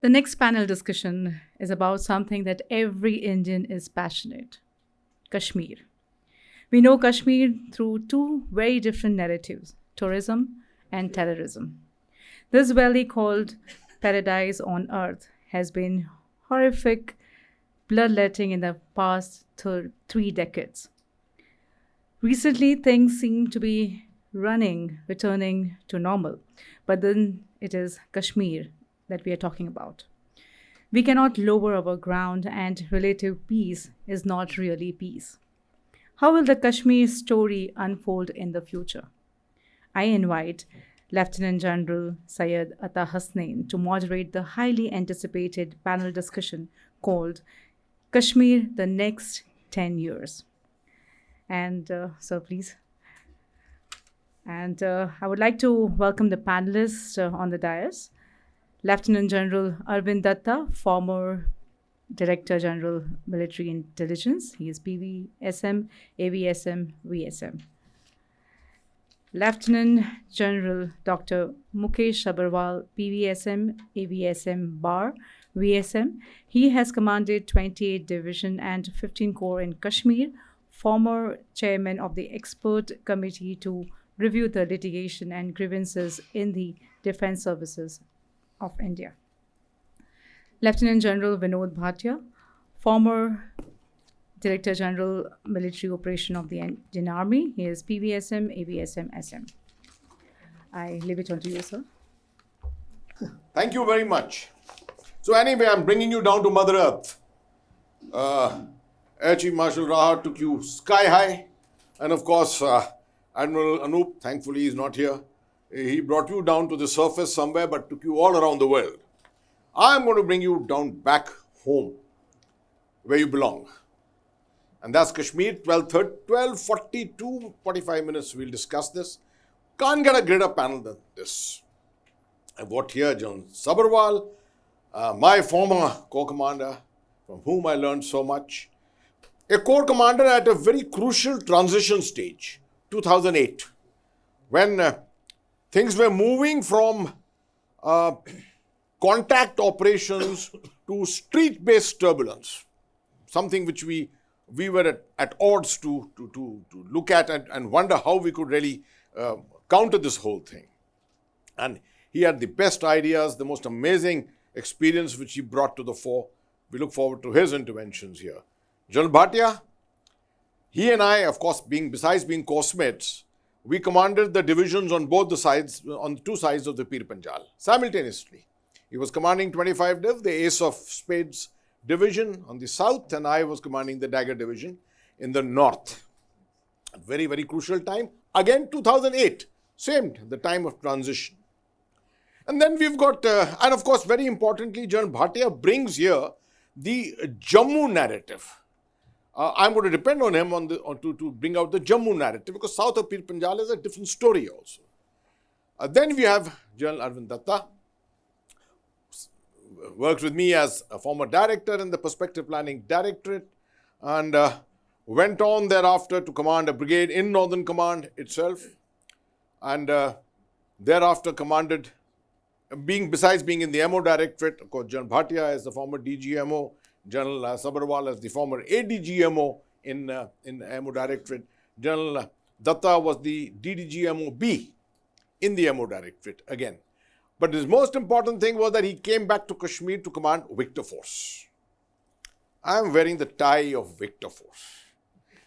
The next panel discussion is about something that every Indian is passionate: Kashmir. We know Kashmir through two very different narratives: tourism and terrorism. This valley, called paradise on earth, has been horrific bloodletting in the past 3 decades. Recently, things seem to be returning to normal, but then it is Kashmir that we are talking about. We cannot lower our ground, and relative peace is not really peace. How will the Kashmir story unfold in the future? I invite Lieutenant General Syed Hasnain to moderate the highly anticipated panel discussion called Kashmir, the Next 10 Years. And sir, please. And I would like to welcome the panelists on the dais. Lieutenant General Arvind Datta, former Director General Military Intelligence. He is PVSM, AVSM, VSM. Lieutenant General Dr. Mukesh Sabharwal, PVSM, AVSM, BAR, VSM. He has commanded 28 Division and 15 Corps in Kashmir, former chairman of the expert committee to review the litigation and grievances in the defense services of India. Lieutenant General Vinod Bhatia, former Director General Military Operation of the Indian Army. He is PVSM, AVSM, SM. I leave it on to you, sir. Thank you very much. So anyway, I'm bringing you down to Mother Earth. Air Chief Marshal Rahat took you sky high. And of course, Admiral Anup, thankfully he's not here. He brought you down to the surface somewhere, but took you all around the world. I'm going to bring you down back home, where you belong. And that's Kashmir, 12:42, 45 minutes we'll discuss this. Can't get a greater panel than this. I've got here General Sabharwal, my former corps commander, from whom I learned so much. A corps commander at a very crucial transition stage, 2008, when things were moving from contact operations to street-based turbulence, something which we were at odds to look at and wonder how we could really counter this whole thing. And he had the best ideas, the most amazing experience which he brought to the fore. We look forward to his interventions here. General Bhatia, he and I, of course, besides being course mates, we commanded the divisions on both the sides, on the two sides of the Pir Panjal, simultaneously. He was commanding 25 Div, the Ace of Spades division on the south, and I was commanding the Dagger division in the north. A very, very crucial time. Again, 2008, same, the time of transition. And then we've got, and of course, very importantly, General Bhatia brings here the Jammu narrative. I'm going to depend on him to bring out the Jammu narrative, because south of Pir Panjal is a different story also. Then we have General Arvind Datta, works with me as a former director in the Perspective Planning Directorate, and went on thereafter to command a brigade in Northern Command itself, and thereafter commanded, besides being in the MO Directorate, of course, General Bhatia is the former DGMO, General Sabharwal as the former ADGMO in MO Directorate. General Datta was the DDGMO-B in the MO Directorate again. But his most important thing was that he came back to Kashmir to command Victor Force. I am wearing the tie of Victor Force.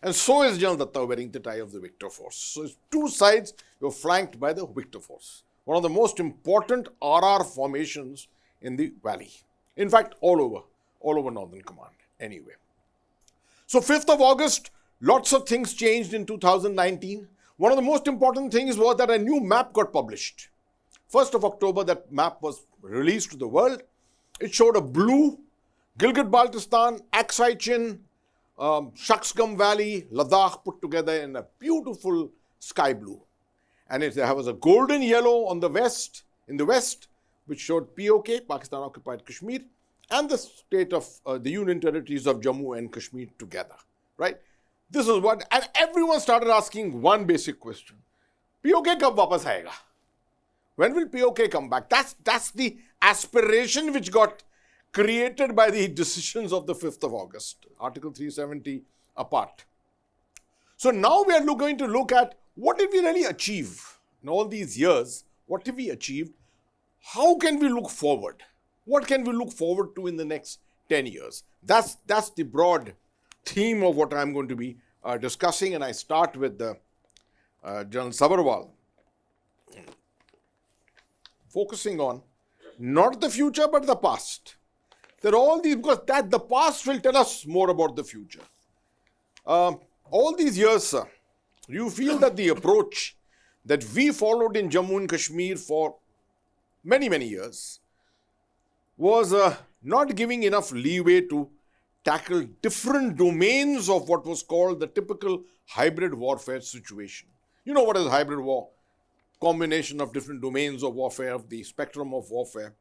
And so is General Datta wearing the tie of the Victor Force. So it's two sides, you're flanked by the Victor Force. One of the most important RR formations in the valley. In fact, all over Northern Command, anyway. So 5th of August, lots of things changed in 2019. One of the most important things was that a new map got published. 1st of October, that map was released to the world. It showed a blue Gilgit-Baltistan, Aksai Chin, Shaksgam Valley, Ladakh put together in a beautiful sky blue. And there was a golden yellow on the west, in the west, which showed POK, Pakistan Occupied Kashmir, and the state of the Union Territories of Jammu and Kashmir together, right? This is what, and everyone started asking one basic question. POK kab wapas aayega? When will POK come back? That's the aspiration which got created by the decisions of the 5th of August, Article 370 apart. So now we are going to look at what did we really achieve in all these years? What have we achieved? How can we look forward? What can we look forward to in the next 10 years? That's the broad theme of what I'm going to be discussing, and I start with General Sabharwal, focusing on not the future but the past. There are all these, because the past will tell us more about the future. All these years, sir, you feel that the approach that we followed in Jammu and Kashmir for many, many years was not giving enough leeway to tackle different domains of what was called the typical hybrid warfare situation. You know what is hybrid war? Combination of different domains of warfare, of the spectrum of warfare.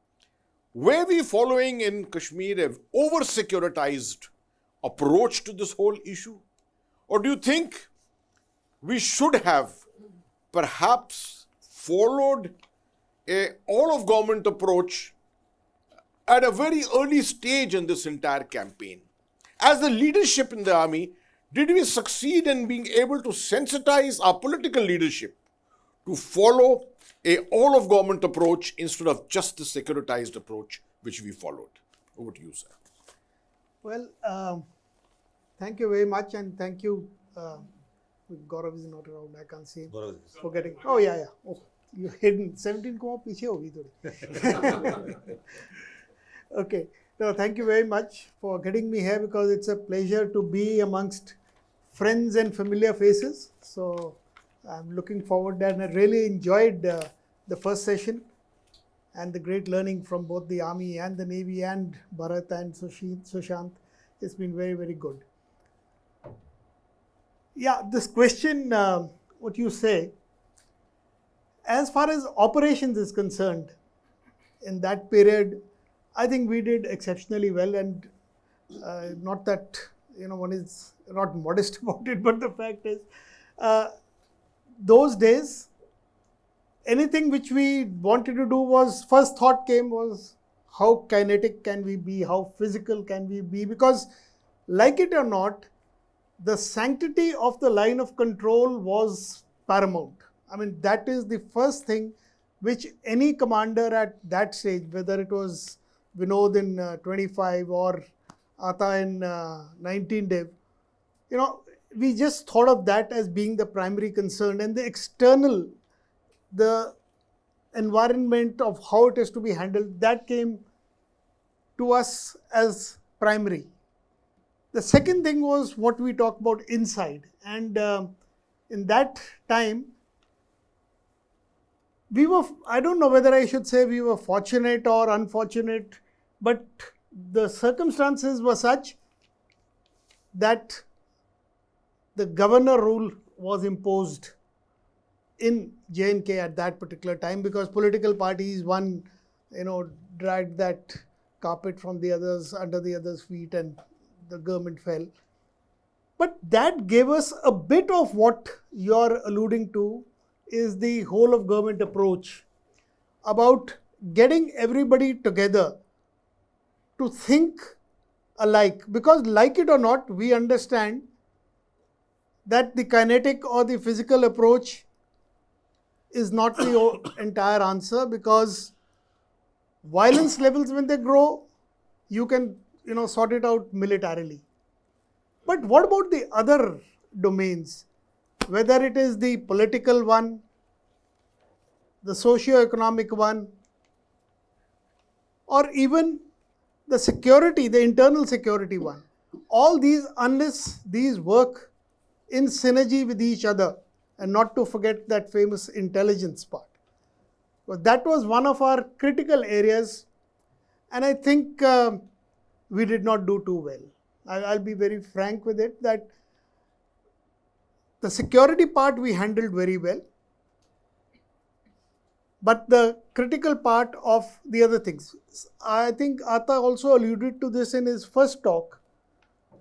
Were we following in Kashmir an over-securitized approach to this whole issue? Or do you think we should have perhaps followed a all-of-government approach at a very early stage in this entire campaign? As the leadership in the army, did we succeed in being able to sensitize our political leadership to follow a all-of-government approach instead of just the securitized approach which we followed? Over to you, sir. Well, thank you very much, and thank you. Gaurav is not around, I can't see him. Gaurav is. Forgetting. Oh, yeah. Oh, you're hidden. 17 ko piche hogi thodi. Okay. No, thank you very much for getting me here, because it's a pleasure to be amongst friends and familiar faces. So I'm looking forward, and I really enjoyed the first session and the great learning from both the Army and the Navy and Bharat and Sushant. It's been very, very good. Yeah, this question, what you say, as far as operations is concerned, in that period, I think we did exceptionally well, and not that, one is not modest about it, but the fact is, those days, anything which we wanted to do was, first thought came was, how kinetic can we be, how physical can we be, because like it or not, the sanctity of the line of control was paramount. I mean, that is the first thing which any commander at that stage, whether it was Vinod in 25 or Ata in 19 Dev, we just thought of that as being the primary concern, and the external, the environment of how it is to be handled, that came to us as primary. The second thing was what we talked about inside, and in that time, we were, I don't know whether I should say we were fortunate or unfortunate, but the circumstances were such that the governor rule was imposed in J&K at that particular time, because political parties, one, dragged that carpet from the others, under the others' feet, and the government fell. But that gave us a bit of what you're alluding to, is the whole of government approach about getting everybody together to think alike, because like it or not, we understand that the kinetic or the physical approach is not the entire answer, because violence levels, when they grow, you can sort it out militarily. But what about the other domains? Whether it is the political one, the socio-economic one, or even the security, the internal security one. All these, unless these work in synergy with each other, and not to forget that famous intelligence part. But that was one of our critical areas, and I think we did not do too well. I'll be very frank with it, that the security part we handled very well, but the critical part of the other things. I think Ata also alluded to this in his first talk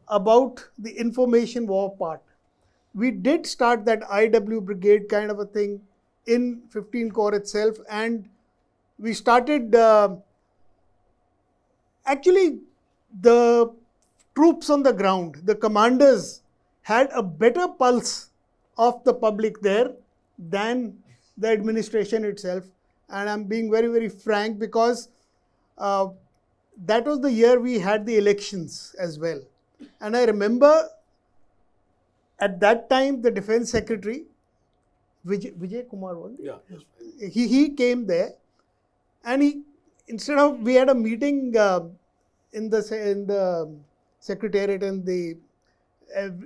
about the information war part. We did start that IW brigade kind of a thing in 15 Corps itself, and we started actually the troops on the ground, the commanders had a better pulse of the public there than the administration itself. And I'm being very, very frank because that was the year we had the elections as well. And I remember at that time the defense secretary, Vijay Kumar, he came there, and we had a meeting in the secretariat, and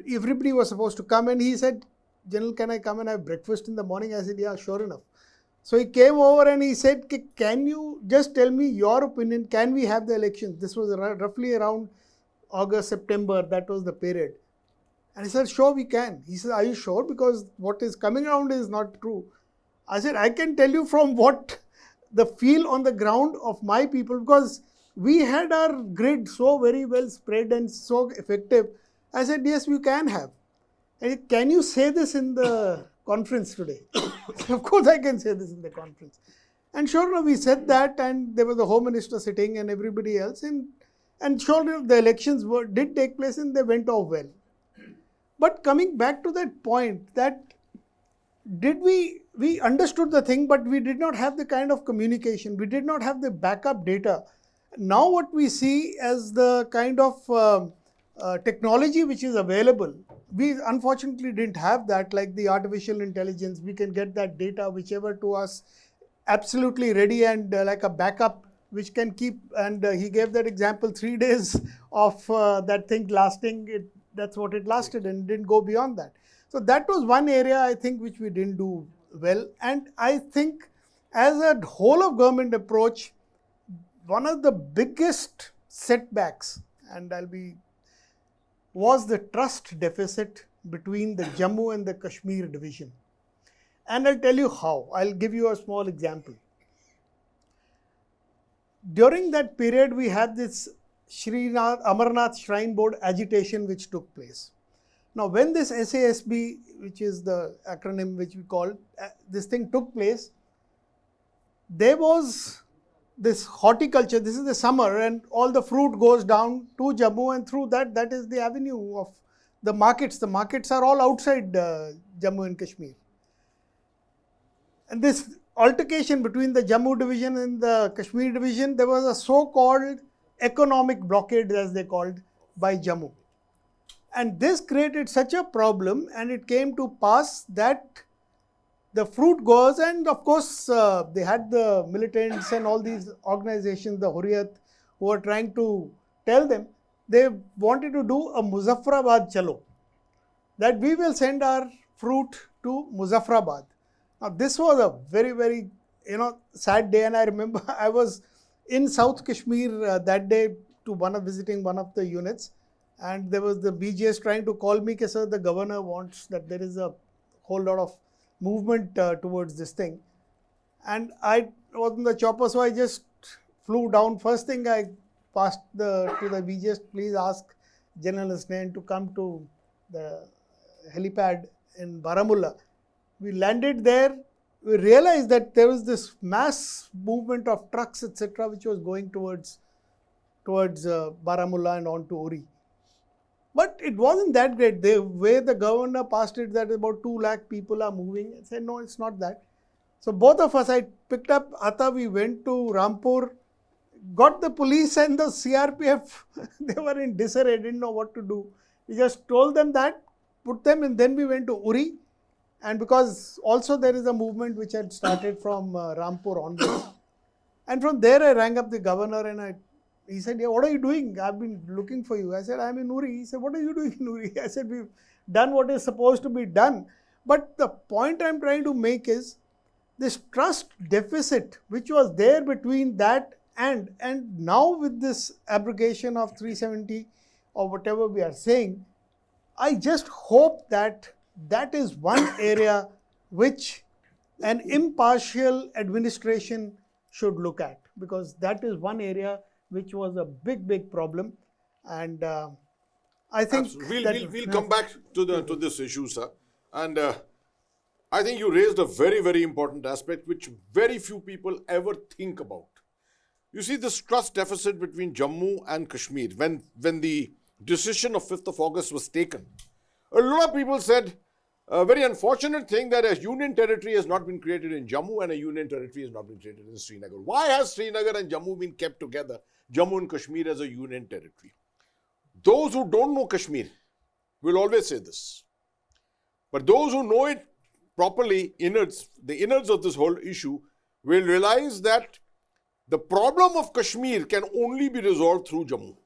everybody was supposed to come, and he said, "General, can I come and have breakfast in the morning?" I said, "Yeah, sure enough." So he came over and he said, "Can you just tell me your opinion? Can we have the elections?" This was roughly around August, September. That was the period. And he said, "Sure, we can." He said, "Are you sure? Because what is coming around is not true." I said, "I can tell you from what the feel on the ground of my people, because we had our grid so very well spread and so effective." I said, "Yes, we can have." And he said, "Can you say this in the conference today?" Of course, I can say this in the conference. And sure enough, we said that, and there was the Home Minister sitting and everybody else. And sure enough, the elections did take place and they went off well. But coming back to that point, that we understood the thing, but we did not have the kind of communication. We did not have the backup data. Now what we see as the kind of technology which is available, we unfortunately didn't have that, like the artificial intelligence. We can get that data whichever to us absolutely ready, and like a backup which can keep, and he gave that example, 3 days of that thing lasting. That's what it lasted and didn't go beyond that. So that was one area I think which we didn't do well. And I think as a whole of government approach, one of the biggest setbacks, was the trust deficit between the Jammu and the Kashmir division. And I'll tell you how. I'll give you a small example. During that period, we had this Amarnath Shrine Board agitation which took place. Now, when this SASB, which is the acronym which we call, this thing took place, there was this horticulture. This is the summer, and all the fruit goes down to Jammu, and through that is the avenue of the markets. The markets are all outside Jammu and Kashmir. And this altercation between the Jammu division and the Kashmir division, there was a so-called economic blockade, as they called, by Jammu. And this created such a problem, and it came to pass that the fruit goes, and of course they had the militants and all these organizations, the Hurriyat, who were trying to tell them, they wanted to do a Muzaffarabad Chalo, that we will send our fruit to Muzaffarabad. Now this was a very, very sad day, and I remember I was in South Kashmir that day visiting one of the units, and there was the BGS trying to call me, sir, the governor wants that there is a whole lot of movement towards this thing. And I was in the chopper, so I just flew down. First thing I passed to the BGS, please ask General Hasnain to come to the helipad in Baramulla. We landed there. We realized that there was this mass movement of trucks, etc., which was going towards Baramulla and on to Uri. But it wasn't that great. The way the governor passed it, that about 2 lakh people are moving. I said, no, it's not that. So both of us, I picked up Ata, we went to Rampur, got the police and the CRPF. They were in disarray, didn't know what to do. We just told them that, put them, and then we went to Uri. And because also there is a movement which had started from Rampur onwards. And from there I rang up the governor, and he said, yeah, what are you doing? I've been looking for you. I said, I'm in Uri. He said, what are you doing in Uri? I said, we've done what is supposed to be done. But the point I'm trying to make is this trust deficit which was there between that and now with this abrogation of 370 or whatever we are saying, I just hope that is one area which an impartial administration should look at, because that is one area which was a big problem. And I think we'll come back to this issue, sir. And I think you raised a very, very important aspect which very few people ever think about. You see this trust deficit between Jammu and Kashmir, when the decision of 5th of August was taken, a lot of people said a very unfortunate thing that a union territory has not been created in Jammu and a union territory has not been created in Srinagar. Why has Srinagar and Jammu been kept together, Jammu and Kashmir as a union territory? Those who don't know Kashmir will always say this. But those who know it properly, the innards of this whole issue, will realize that the problem of Kashmir can only be resolved through Jammu.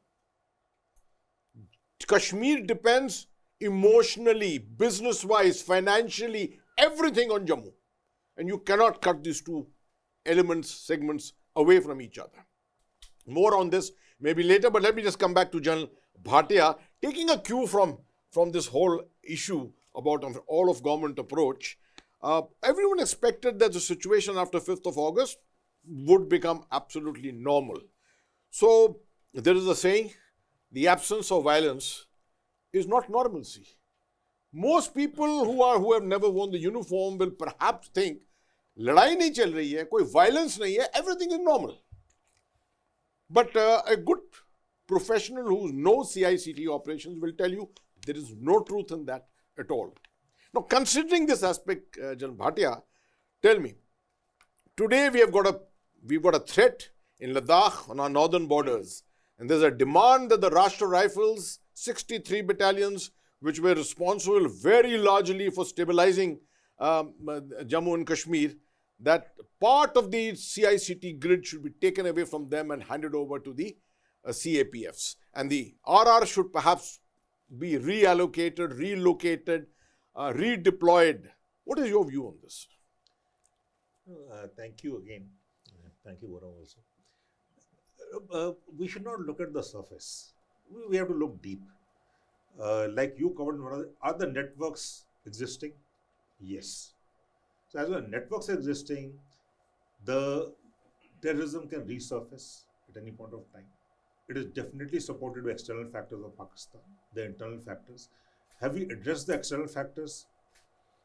Kashmir depends emotionally, business-wise, financially, everything on Jammu. And you cannot cut these two elements, segments away from each other. More on this maybe later, but let me just come back to General Bhatia, taking a cue from this whole issue about all of government approach. Everyone expected that the situation after 5th of August would become absolutely normal. So there is a saying, the absence of violence is not normalcy. Most people who have never worn the uniform will perhaps think, लड़ाई नहीं चल रही है, कोई violence नहीं है, everything is normal. But a good professional who knows CICT operations will tell you there is no truth in that at all. Now, considering this aspect, General Bhatia, tell me, today we've got a threat in Ladakh on our northern borders, and there's a demand that the Rashtra Rifles, 63 battalions, which were responsible very largely for stabilizing Jammu and Kashmir, that part of the CICT grid should be taken away from them and handed over to the CAPFs. And the RR should perhaps be reallocated, relocated, redeployed. What is your view on this? Thank you again. Thank you, Gaurav, also. We should not look at the surface. We have to look deep. Like you covered, are the networks existing? Yes. So as the networks are existing, the terrorism can resurface at any point of time. It is definitely supported by external factors of Pakistan, the internal factors. Have we addressed the external factors?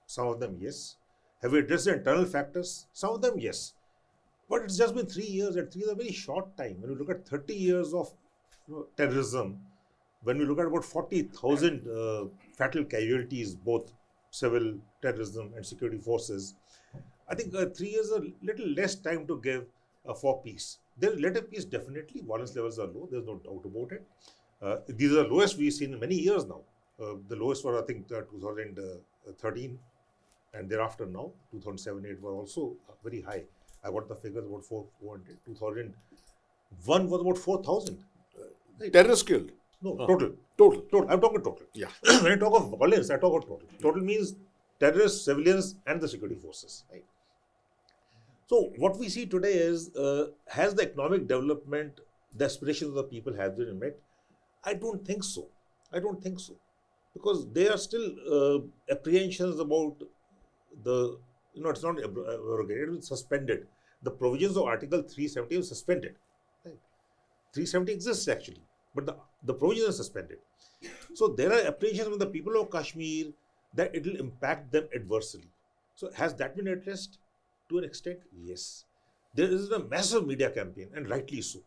Some of them, yes. Have we addressed the internal factors? Some of them, yes. But it's just been 3 years, and 3 years is a very short time. When you look at 30 years of terrorism, when we look at about 40,000 fatal casualties, both civil terrorism and security forces, I think 3 years is a little less time to give for peace. There is relative peace, definitely. Violence levels are low, there's no doubt about it. These are the lowest we've seen in many years now. The lowest were, I think, 2013, and thereafter now, 2007-8 were also very high. I got the figures about 400. 2001 was about 4,000. Right. Terrorists killed? No, total. I'm talking total. Yeah. When I talk of violence, I talk of total. Total means terrorists, civilians, and the security forces. Right. So what we see today is, has the economic development, the aspirations of the people have been met? I don't think so. Because there are still apprehensions about the, it's not abrogated, it's suspended. The provisions of Article 370 is suspended. Right. 370 exists actually, but the provisions are suspended. So there are apprehensions among the people of Kashmir that it will impact them adversely. So has that been addressed? To an extent, yes. There is a massive media campaign, and rightly so.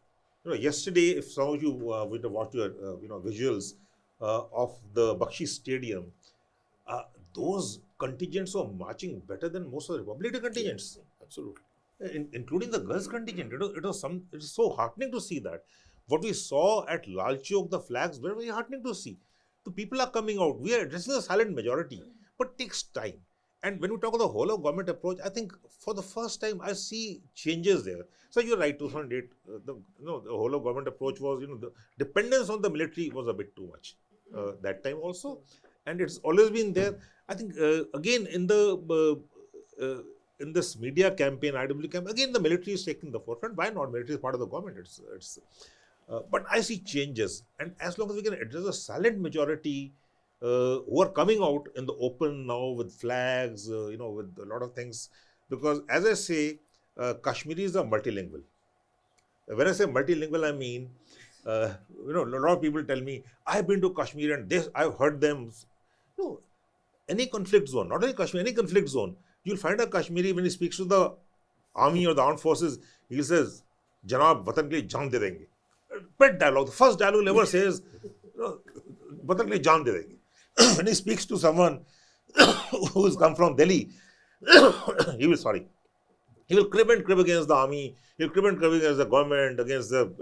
Yesterday, if some of you would have watched your visuals of the Bakshi Stadium, those contingents were marching better than most of the Republican contingents. Absolutely. Including the girls' contingent. It is so heartening to see that. What we saw at Lal Chowk, the flags, were very heartening to see. The people are coming out. We are addressing the silent majority, but it takes time. And when we talk about the whole of government approach, I think for the first time I see changes there. So you're right, 2008, the whole of government approach was, the dependence on the military was a bit too much that time also. And it's always been there. I think, again, in this media campaign, IW campaign, again, the military is taking the forefront. Why not? Military is part of the government. But I see changes. And as long as we can address the silent majority who are coming out in the open now with flags, with a lot of things. Because as I say, Kashmiris are multilingual. When I say multilingual, I mean, a lot of people tell me, I've been to Kashmir and I've heard them. No, any conflict zone, not only Kashmir, any conflict zone, you'll find a Kashmiri when he speaks to the army or the armed forces, he says, Janab, watan ke liye jaan de denge. Pet dialogue. The first dialogue ever says, watan ke liye jaan de denge. When he speaks to someone who has come from Delhi, he will crib and crib against the army. He'll crib and crib against the government, against the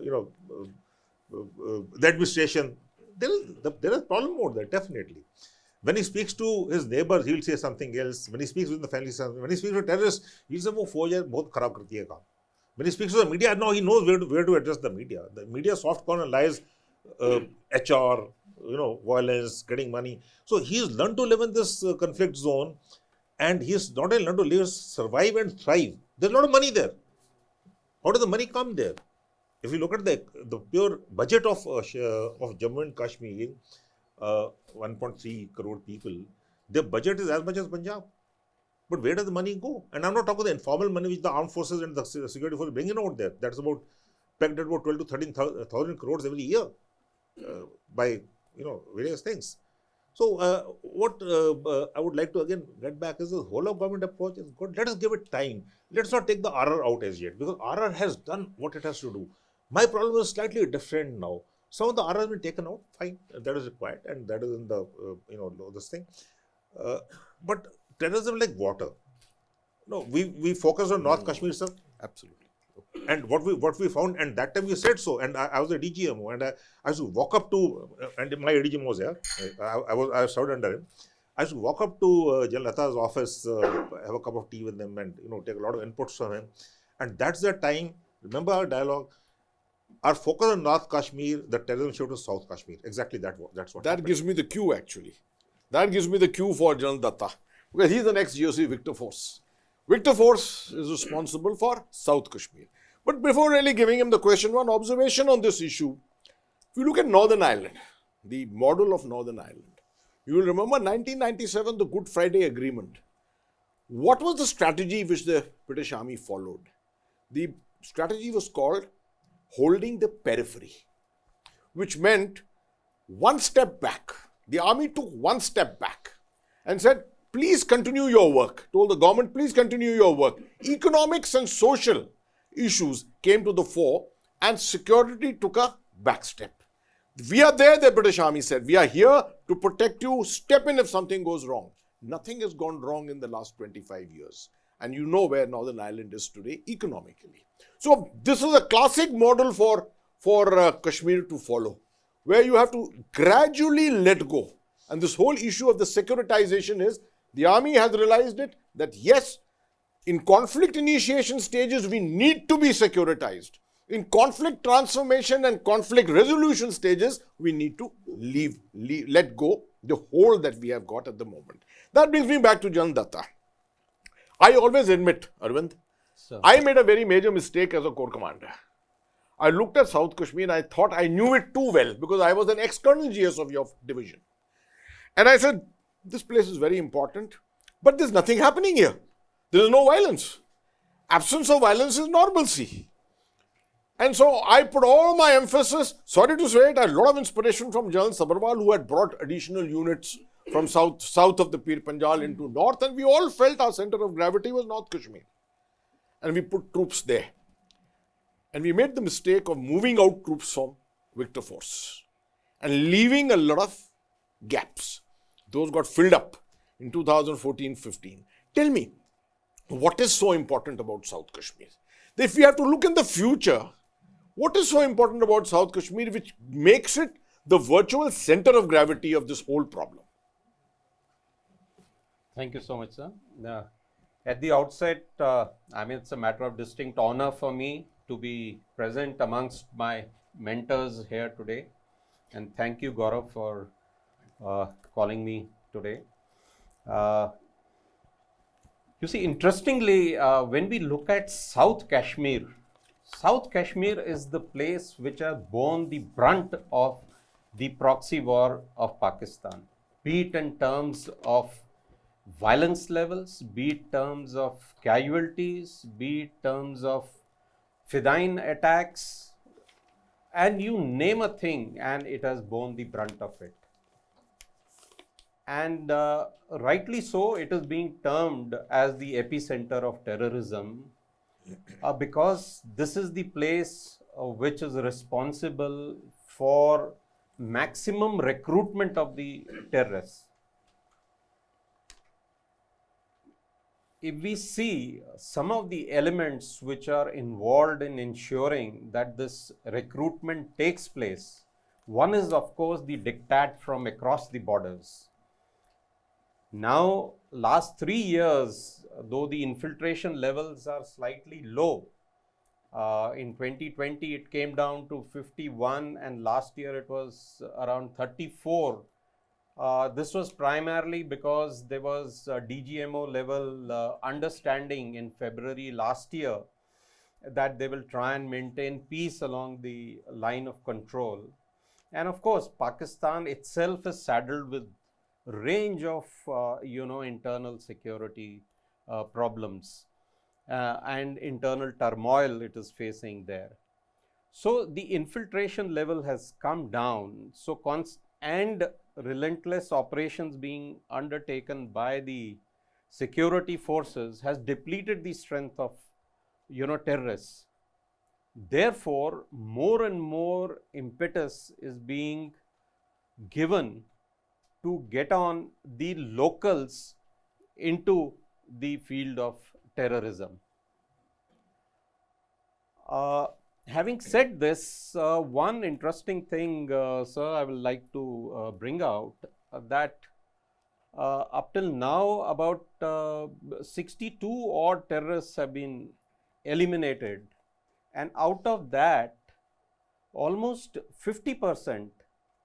the administration. There is a problem over there, definitely. When he speaks to his neighbors, he'll say something else. When he speaks with the family, when he speaks to terrorists, he'll say, "वो फौज है, बहुत खराब करती है काम." When he speaks to the media, now he knows where to address the media. The media soft corner lies, HR, violence, getting money. So he's learned to live in this conflict zone, and he's not only learned to live, survive and thrive. There's a lot of money there. How does the money come there? If you look at the pure budget of Jammu and Kashmir, 1.3 crore people, their budget is as much as Punjab. But where does the money go? And I'm not talking about the informal money which the armed forces and the security forces bring in out there. That's pegged at about 12 to 13,000 crores every year by various things. So what I would like to again get back is the whole of government approach is good. Let us give it time. Let's not take the RR out as yet, because RR has done what it has to do. My problem is slightly different now. Some of the RR has been taken out, fine, that is required, and that is in the this thing. But terrorism like water. No, we focus on North Kashmir, sir. Absolutely. And what we found, and that time we said so, and I was a DGMO, and I used to walk up to, and my DGMO was there. I served under him. I used to walk up to General Lata's office, have a cup of tea with them, and take a lot of inputs from him. And that's the time. Remember our dialogue. Our focus on North Kashmir, the terrorism shift to South Kashmir. Exactly that's what. That gives me the cue actually. That gives me the cue for General Datta, because he's the next GOC Victor Force. Victor Force is responsible for South Kashmir. But before really giving him the question, one observation on this issue. If you look at Northern Ireland, the model of Northern Ireland, you will remember 1997, the Good Friday Agreement. What was the strategy which the British Army followed? The strategy was called holding the periphery, which meant one step back. The army took one step back and said, please continue your work. Told the government, please continue your work. Economics and social issues came to the fore, and security took a back step. We are there, the British Army said. We are here to protect you. Step in if something goes wrong. Nothing has gone wrong in the last 25 years. And you know where Northern Ireland is today economically. So this is a classic model for Kashmir to follow, where you have to gradually let go. And this whole issue of the securitization is, the army has realized it, that yes, in conflict initiation stages, we need to be securitized. In conflict transformation and conflict resolution stages, we need to let go the hold that we have got at the moment. That brings me back to General Datta. I always admit, Arvind, I made a very major mistake as a corps commander. I looked at South Kashmir and I thought I knew it too well, because I was an ex-colonel GS of your division. And I said, this place is very important, but there's nothing happening here. There is no violence. Absence of violence is normalcy. And so I put all my emphasis, sorry to say it, I had a lot of inspiration from General Sabharwal, who had brought additional units from south of the Pir Panjal into north, and we all felt our center of gravity was North Kashmir. And we put troops there. And we made the mistake of moving out troops from Victor Force and leaving a lot of gaps. Those got filled up in 2014-15. Tell me, what is so important about South Kashmir? If we have to look in the future, what is so important about South Kashmir which makes it the virtual center of gravity of this whole problem? Thank you so much, sir. At the outset, it's a matter of distinct honor for me to be present amongst my mentors here today. And thank you, Gaurav, for calling me today. You see, interestingly, when we look at South Kashmir is the place which has borne the brunt of the proxy war of Pakistan, be it in terms of violence levels, be it terms of casualties, be it terms of Fidayeen attacks, and you name a thing, and it has borne the brunt of it. And rightly so, it is being termed as the epicenter of terrorism. because this is the place which is responsible for maximum recruitment of the terrorists. If we see some of the elements which are involved in ensuring that this recruitment takes place, one is of course the diktat from across the borders. Now, last 3 years, though the infiltration levels are slightly low, in 2020 it came down to 51 and last year it was around 34. This was primarily because there was a DGMO level understanding in February last year that they will try and maintain peace along the line of control. And of course, Pakistan itself is saddled with range of internal security problems and internal turmoil it is facing there. So the infiltration level has come down. So and relentless operations being undertaken by the security forces has depleted the strength of terrorists. Therefore, more and more impetus is being given to get on the locals into the field of terrorism. Having said this, one interesting thing, sir, I would like to bring out that up till now, about 62 odd terrorists have been eliminated, and out of that, almost 50%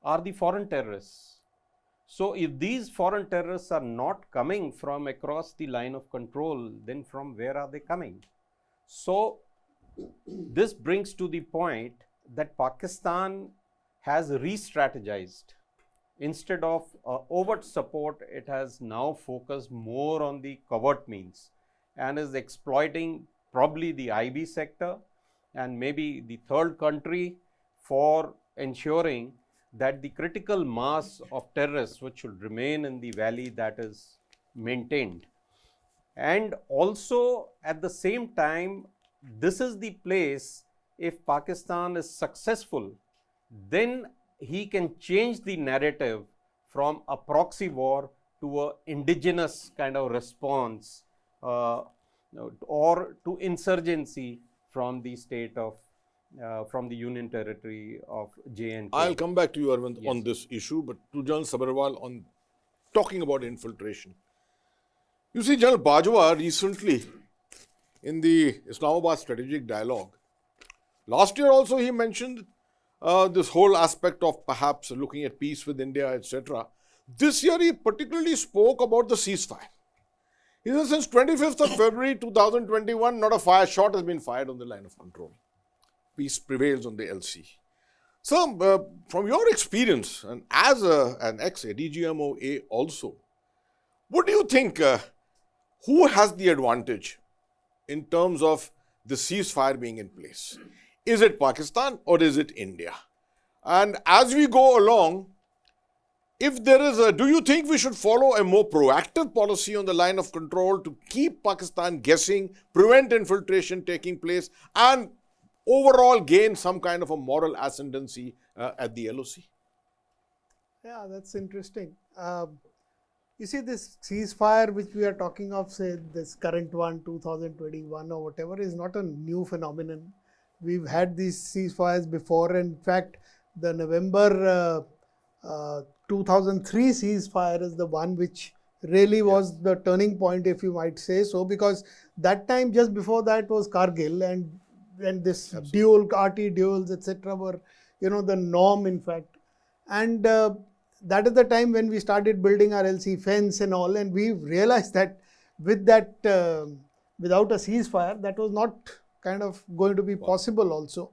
are the foreign terrorists. So if these foreign terrorists are not coming from across the line of control, then from where are they coming? So this brings to the point that Pakistan has re-strategized. Instead of overt support, it has now focused more on the covert means and is exploiting probably the IB sector and maybe the third country for ensuring that the critical mass of terrorists which should remain in the valley, that is maintained. And also at the same time, this is the place, if Pakistan is successful, then he can change the narrative from a proxy war to an indigenous kind of response or to insurgency from the state of from the Union Territory of J&K. I'll come back to you, Arvind, on this issue, but to General Sabharwal on talking about infiltration. You see, General Bajwa recently in the Islamabad Strategic Dialogue, last year also he mentioned this whole aspect of perhaps looking at peace with India, etc. This year he particularly spoke about the ceasefire. He said since 25th of February 2021, not a shot has been fired on the line of control. Peace prevails on the LC. So, from your experience and as an ex-DGMOA also, what do you think, who has the advantage in terms of the ceasefire being in place? Is it Pakistan or is it India? And as we go along, if there is do you think we should follow a more proactive policy on the line of control to keep Pakistan guessing, prevent infiltration taking place, and overall gain some kind of a moral ascendancy at the LOC? Yeah, that's interesting. You see, this ceasefire which we are talking of, say this current one, 2021 or whatever, is not a new phenomenon. We've had these ceasefires before. In fact, the November 2003 ceasefire is the one which really was the turning point, if you might say so, because that time, just before that, was Kargil, and this dual RT duels, etc., were the norm, in fact. And that is the time when we started building our LC fence and all, and we realized that with that without a ceasefire, that was not kind of going to be possible also.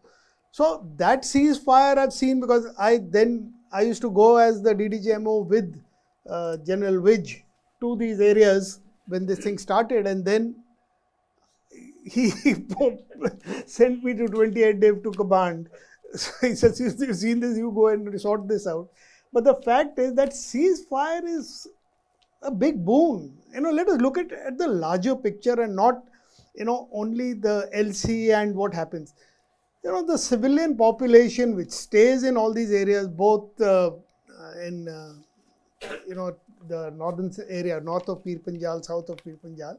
So that ceasefire I've seen, because I used to go as the DDGMO with General Wij to these areas when this thing started, and then he sent me to 28 Dev to command. So he says, you've seen this, you go and sort this out. But the fact is that ceasefire is a big boon. Let us look at the larger picture and not only the LC and what happens. The civilian population which stays in all these areas, both in, the northern area, north of Pir Panjal, south of Pir Panjal,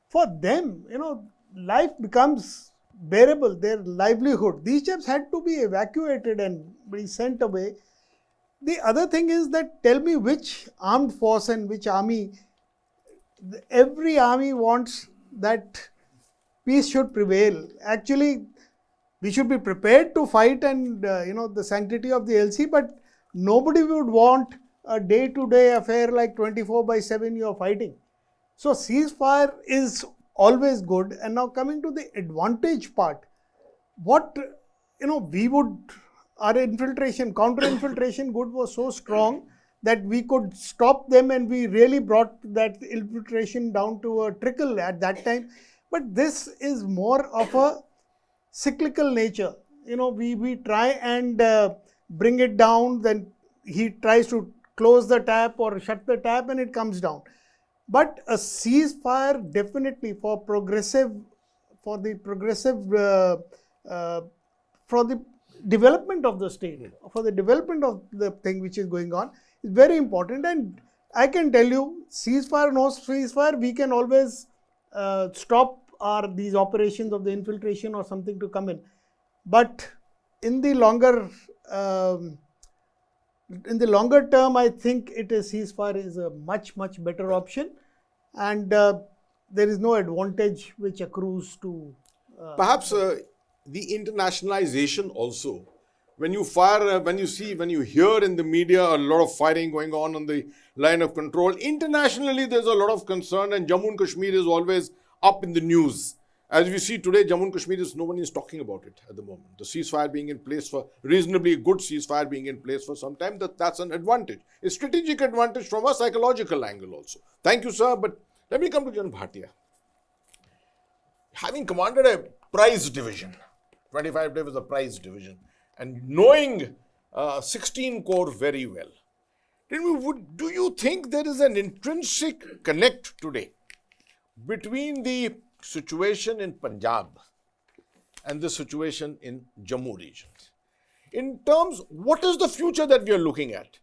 for them, life becomes bearable, their livelihood. These chaps had to be evacuated and be sent away. The other thing is that tell me which armed force and which army, every army wants that peace should prevail. Actually, we should be prepared to fight and, the sanctity of the LC, but nobody would want a day-to-day affair like 24/7 you're fighting. So ceasefire is always good. And now coming to the advantage part, what, we would, our infiltration, counter-infiltration good was so strong that we could stop them, and we really brought that infiltration down to a trickle at that time. But this is more of a cyclical nature. We try and bring it down, then he tries to close the tap or shut the tap and it comes down. But a ceasefire definitely for the development of the state, for the development of the thing which is going on is very important. And I can tell you, ceasefire, no ceasefire, we can always stop these operations of the infiltration or something to come in. But in the longer term, I think ceasefire is a much, much better option, and there is no advantage which accrues to. Perhaps the internationalization also. When you fire, when you hear in the media a lot of firing going on the line of control, internationally there's a lot of concern, and Jammu and Kashmir is always up in the news. As we see today, Jammu and Kashmir no one is talking about it at the moment. The ceasefire being in place for reasonably good ceasefire being in place for some time, that's an advantage. A strategic advantage from a psychological angle also. Thank you, sir. But let me come to General Bhatia. Having commanded a prize division, 25 Day was a prize division, and knowing 16 Corps very well, do you think there is an intrinsic connect today between the situation in Punjab and the situation in Jammu region? In terms, what is the future that we are looking at?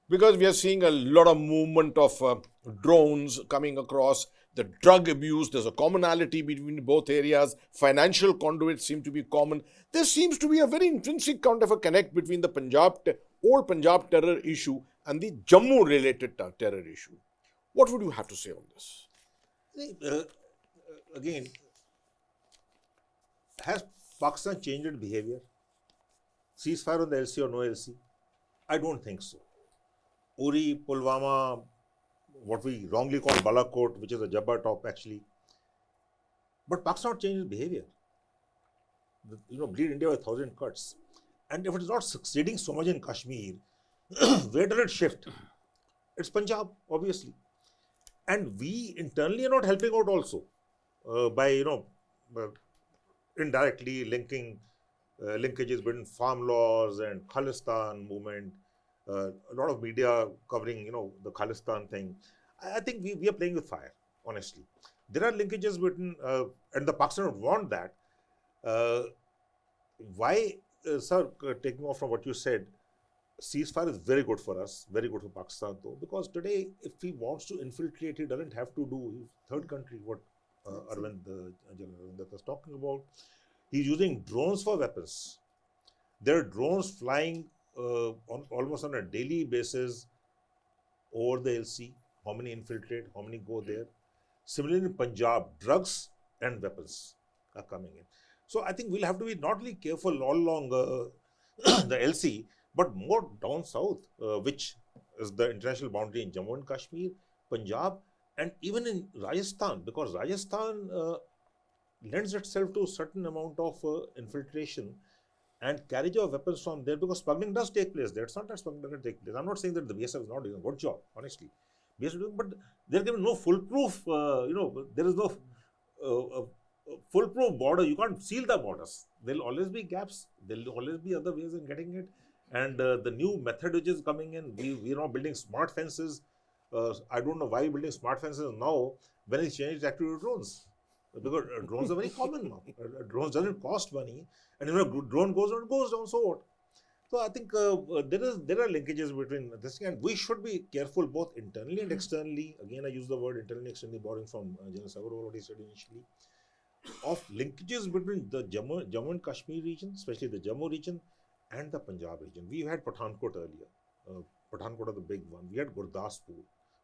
Because we are seeing a lot of movement of drones coming across, the drug abuse, there's a commonality between both areas, financial conduits seem to be common. There seems to be a very intrinsic kind of a connect between the old Punjab terror issue and the Jammu related terror issue. What would you have to say on this? Again, has Pakistan changed its behavior? Ceasefire on the LC or no LC? I don't think so. Uri, Pulwama, what we wrongly call Balakot, which is a Jabba top actually. But Pakistan changed its behavior. Bleed India with 1,000 cuts. And if it is not succeeding so much in Kashmir, where does it shift? It's Punjab, obviously. And we internally are not helping out also by, indirectly linkages between farm laws and Khalistan movement. A lot of media covering, the Khalistan thing. I think we are playing with fire, honestly. There are linkages between, and the Pakistan would want that. Why, sir, taking off from what you said, ceasefire is very good for us, very good for Pakistan though, because today, if he wants to infiltrate, he doesn't have to do third country, what Arvind was talking about. He's using drones for weapons. There are drones flying almost on a daily basis over the LC. How many infiltrate, how many go there. Similarly in Punjab, drugs and weapons are coming in. So I think we'll have to be not only careful all along the LC, but more down south, which is the international boundary in Jammu and Kashmir, Punjab, and even in Rajasthan, because Rajasthan lends itself to a certain amount of infiltration and carriage of weapons from there, because smuggling does take place there. It's not that smuggling doesn't take place. I'm not saying that the BSF is not doing a good job, honestly. BSF is doing, but they're given no foolproof, there is no foolproof border. You can't seal the borders. There'll always be gaps. There'll always be other ways in getting it. And the new method which is coming in, we're now building smart fences. I don't know why we're building smart fences now when it's changed active drones. Because drones are very common now. Drones doesn't cost money, and drone goes down, so what? So I think there are linkages between this thing, and we should be careful both internally and externally. Again, I use the word internally, externally, borrowing from General Sagar, what he said initially, of linkages between the Jammu and Kashmir region, especially the Jammu region, and the Punjab region. We had Pathankot earlier. Pathankot is the big one. We had Gurdaspur.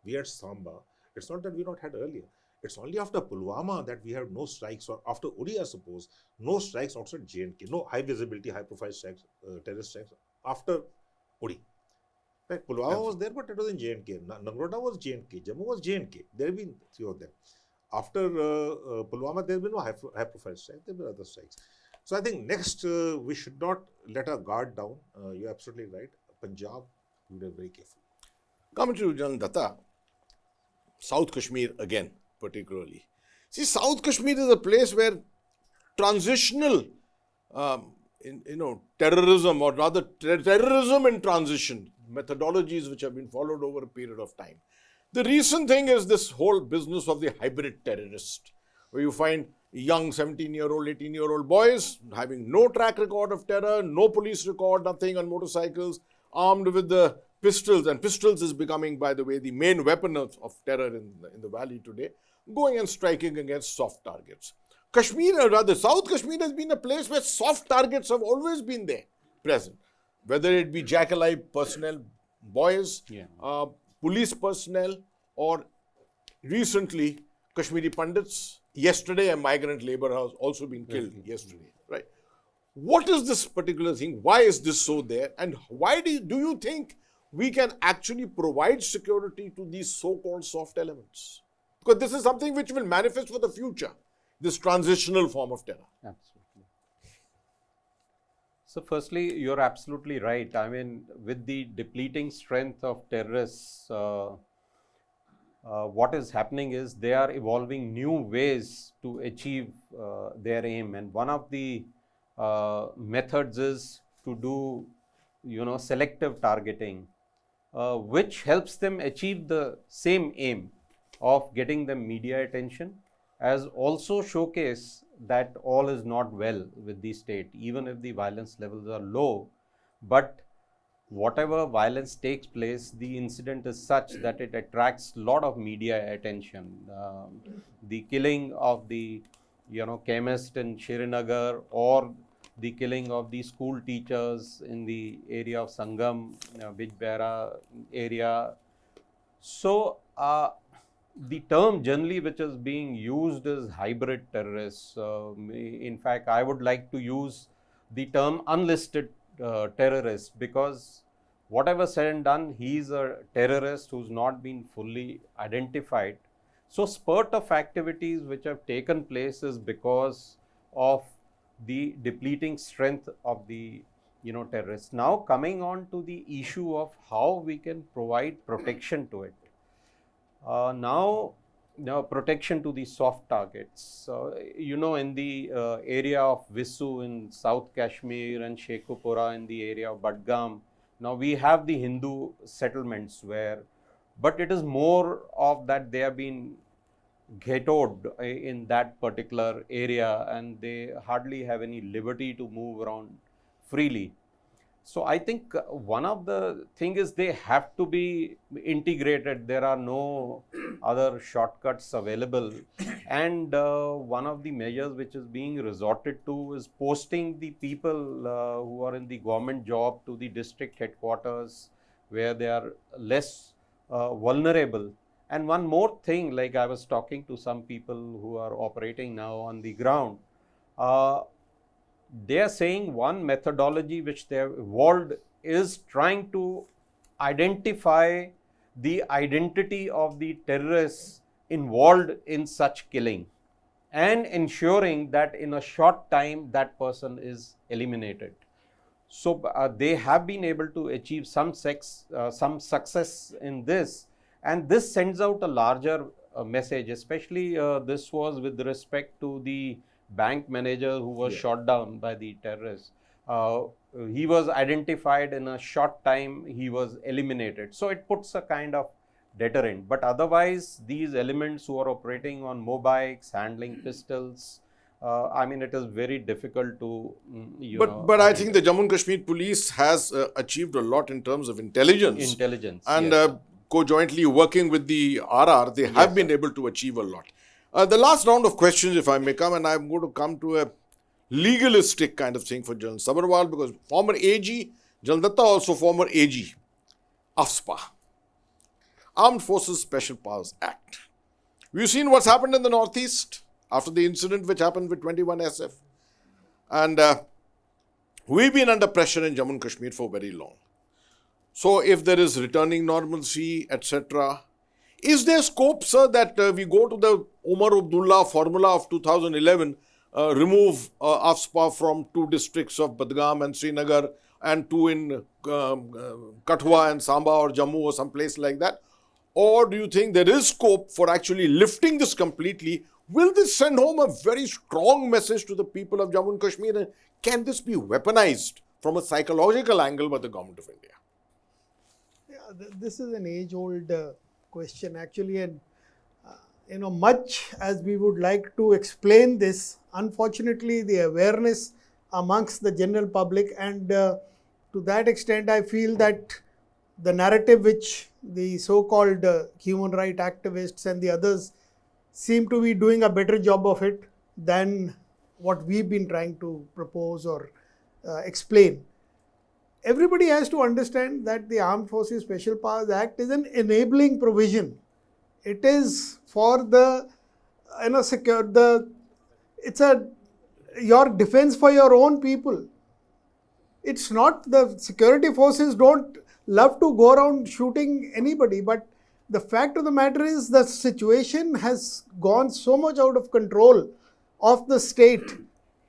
We had Samba. It's not that we not had earlier. It's only after Pulwama that we have no strikes, or after Uri, I suppose, no strikes outside J&K, no high visibility, high profile strikes, terrorist strikes after Uri. Right? Pulwama was there, but it was in J&K. Nangrota was J&K. Jammu was J&K. There have been three of them. After Pulwama, there have been no high profile strikes. There have been other strikes. So I think next we should not let our guard down. You're absolutely right. Punjab, we will be very careful. Coming to General Datta, South Kashmir again, particularly. See, South Kashmir is a place where transitional, terrorism, or rather terrorism in transition, methodologies which have been followed over a period of time. The recent thing is this whole business of the hybrid terrorist, where you find young 17-year-old, 18-year-old boys having no track record of terror, no police record, nothing, on motorcycles, armed with the pistols, and pistols is becoming, by the way, the main weapon of terror in the valley today, going and striking against soft targets. Kashmir, or rather South Kashmir, has been a place where soft targets have always been there, present. Whether it be jackalife personnel, boys, police personnel, or recently Kashmiri Pandits. Yesterday, a migrant labor has also been killed yesterday, right? What is this particular thing? Why is this so there? And why do you think we can actually provide security to these so-called soft elements? Because this is something which will manifest for the future, this transitional form of terror. Absolutely. So firstly, you're absolutely right. I mean, with the depleting strength of terrorists, what is happening is they are evolving new ways to achieve their aim. And one of the methods is to do, selective targeting, which helps them achieve the same aim of getting them media attention, as also showcase that all is not well with the state, even if the violence levels are low. But whatever violence takes place, the incident is such that it attracts a lot of media attention. The killing of the, chemist in Srinagar, or the killing of the school teachers in the area of Sangam, Bijbera area. So, the term generally which is being used is hybrid terrorists. In fact, I would like to use the term unlisted terrorist, because whatever said and done, he is a terrorist who's not been fully identified. So spurt of activities which have taken place is because of the depleting strength of the terrorists. Now coming on to the issue of how we can provide protection to it. Now protection to the soft targets. In the area of Vissu in South Kashmir and Shekhupura in the area of Badgam, now we have the Hindu settlements but it is more of that they have been ghettoed in that particular area, and they hardly have any liberty to move around freely. So I think one of the thing is they have to be integrated. There are no other shortcuts available. And one of the measures which is being resorted to is posting the people who are in the government job to the district headquarters, where they are less vulnerable. And one more thing, like I was talking to some people who are operating now on the ground, they are saying one methodology which they have evolved is trying to identify the identity of the terrorists involved in such killing, and ensuring that in a short time that person is eliminated. So they have been able to achieve some success in this, and this sends out a larger message. Especially this was with respect to the bank manager who was shot down by the terrorists. He was identified in a short time, he was eliminated. So it puts a kind of deterrent. But otherwise, these elements who are operating on mobiles, handling pistols, I mean, it is very difficult to, But I think the Jammu and Kashmir police has achieved a lot in terms of intelligence. intelligence. And yes. co-jointly working with the RR, they have been able to achieve a lot. The last round of questions, if I may come, and I'm going to come to a legalistic kind of thing for General Sabharwal, because former AG, General Datta also former AG, AFSPA, Armed Forces Special Powers Act. We've seen what's happened in the Northeast after the incident which happened with 21 SF. And we've been under pressure in Jammu and Kashmir for very long. So if there is returning normalcy, etc., is there scope, sir, that we go to the Umar Abdullah formula of 2011, remove AFSPA from 2 districts of Badgam and Srinagar and 2 in Kathua and Samba or Jammu or someplace like that? Or do you think there is scope for actually lifting this completely? Will this send home a very strong message to the people of Jammu and Kashmir? And can this be weaponized from a psychological angle by the government of India? Yeah, this is an age-old question actually, and much as we would like to explain this, unfortunately the awareness amongst the general public, and to that extent I feel that the narrative which the so-called human rights activists and the others seem to be doing a better job of it than what we've been trying to propose or explain. Everybody has to understand that the Armed Forces Special Powers Act is an enabling provision. It is for the, it's your defense for your own people. It's not, the security forces don't love to go around shooting anybody, but the fact of the matter is the situation has gone so much out of control of the state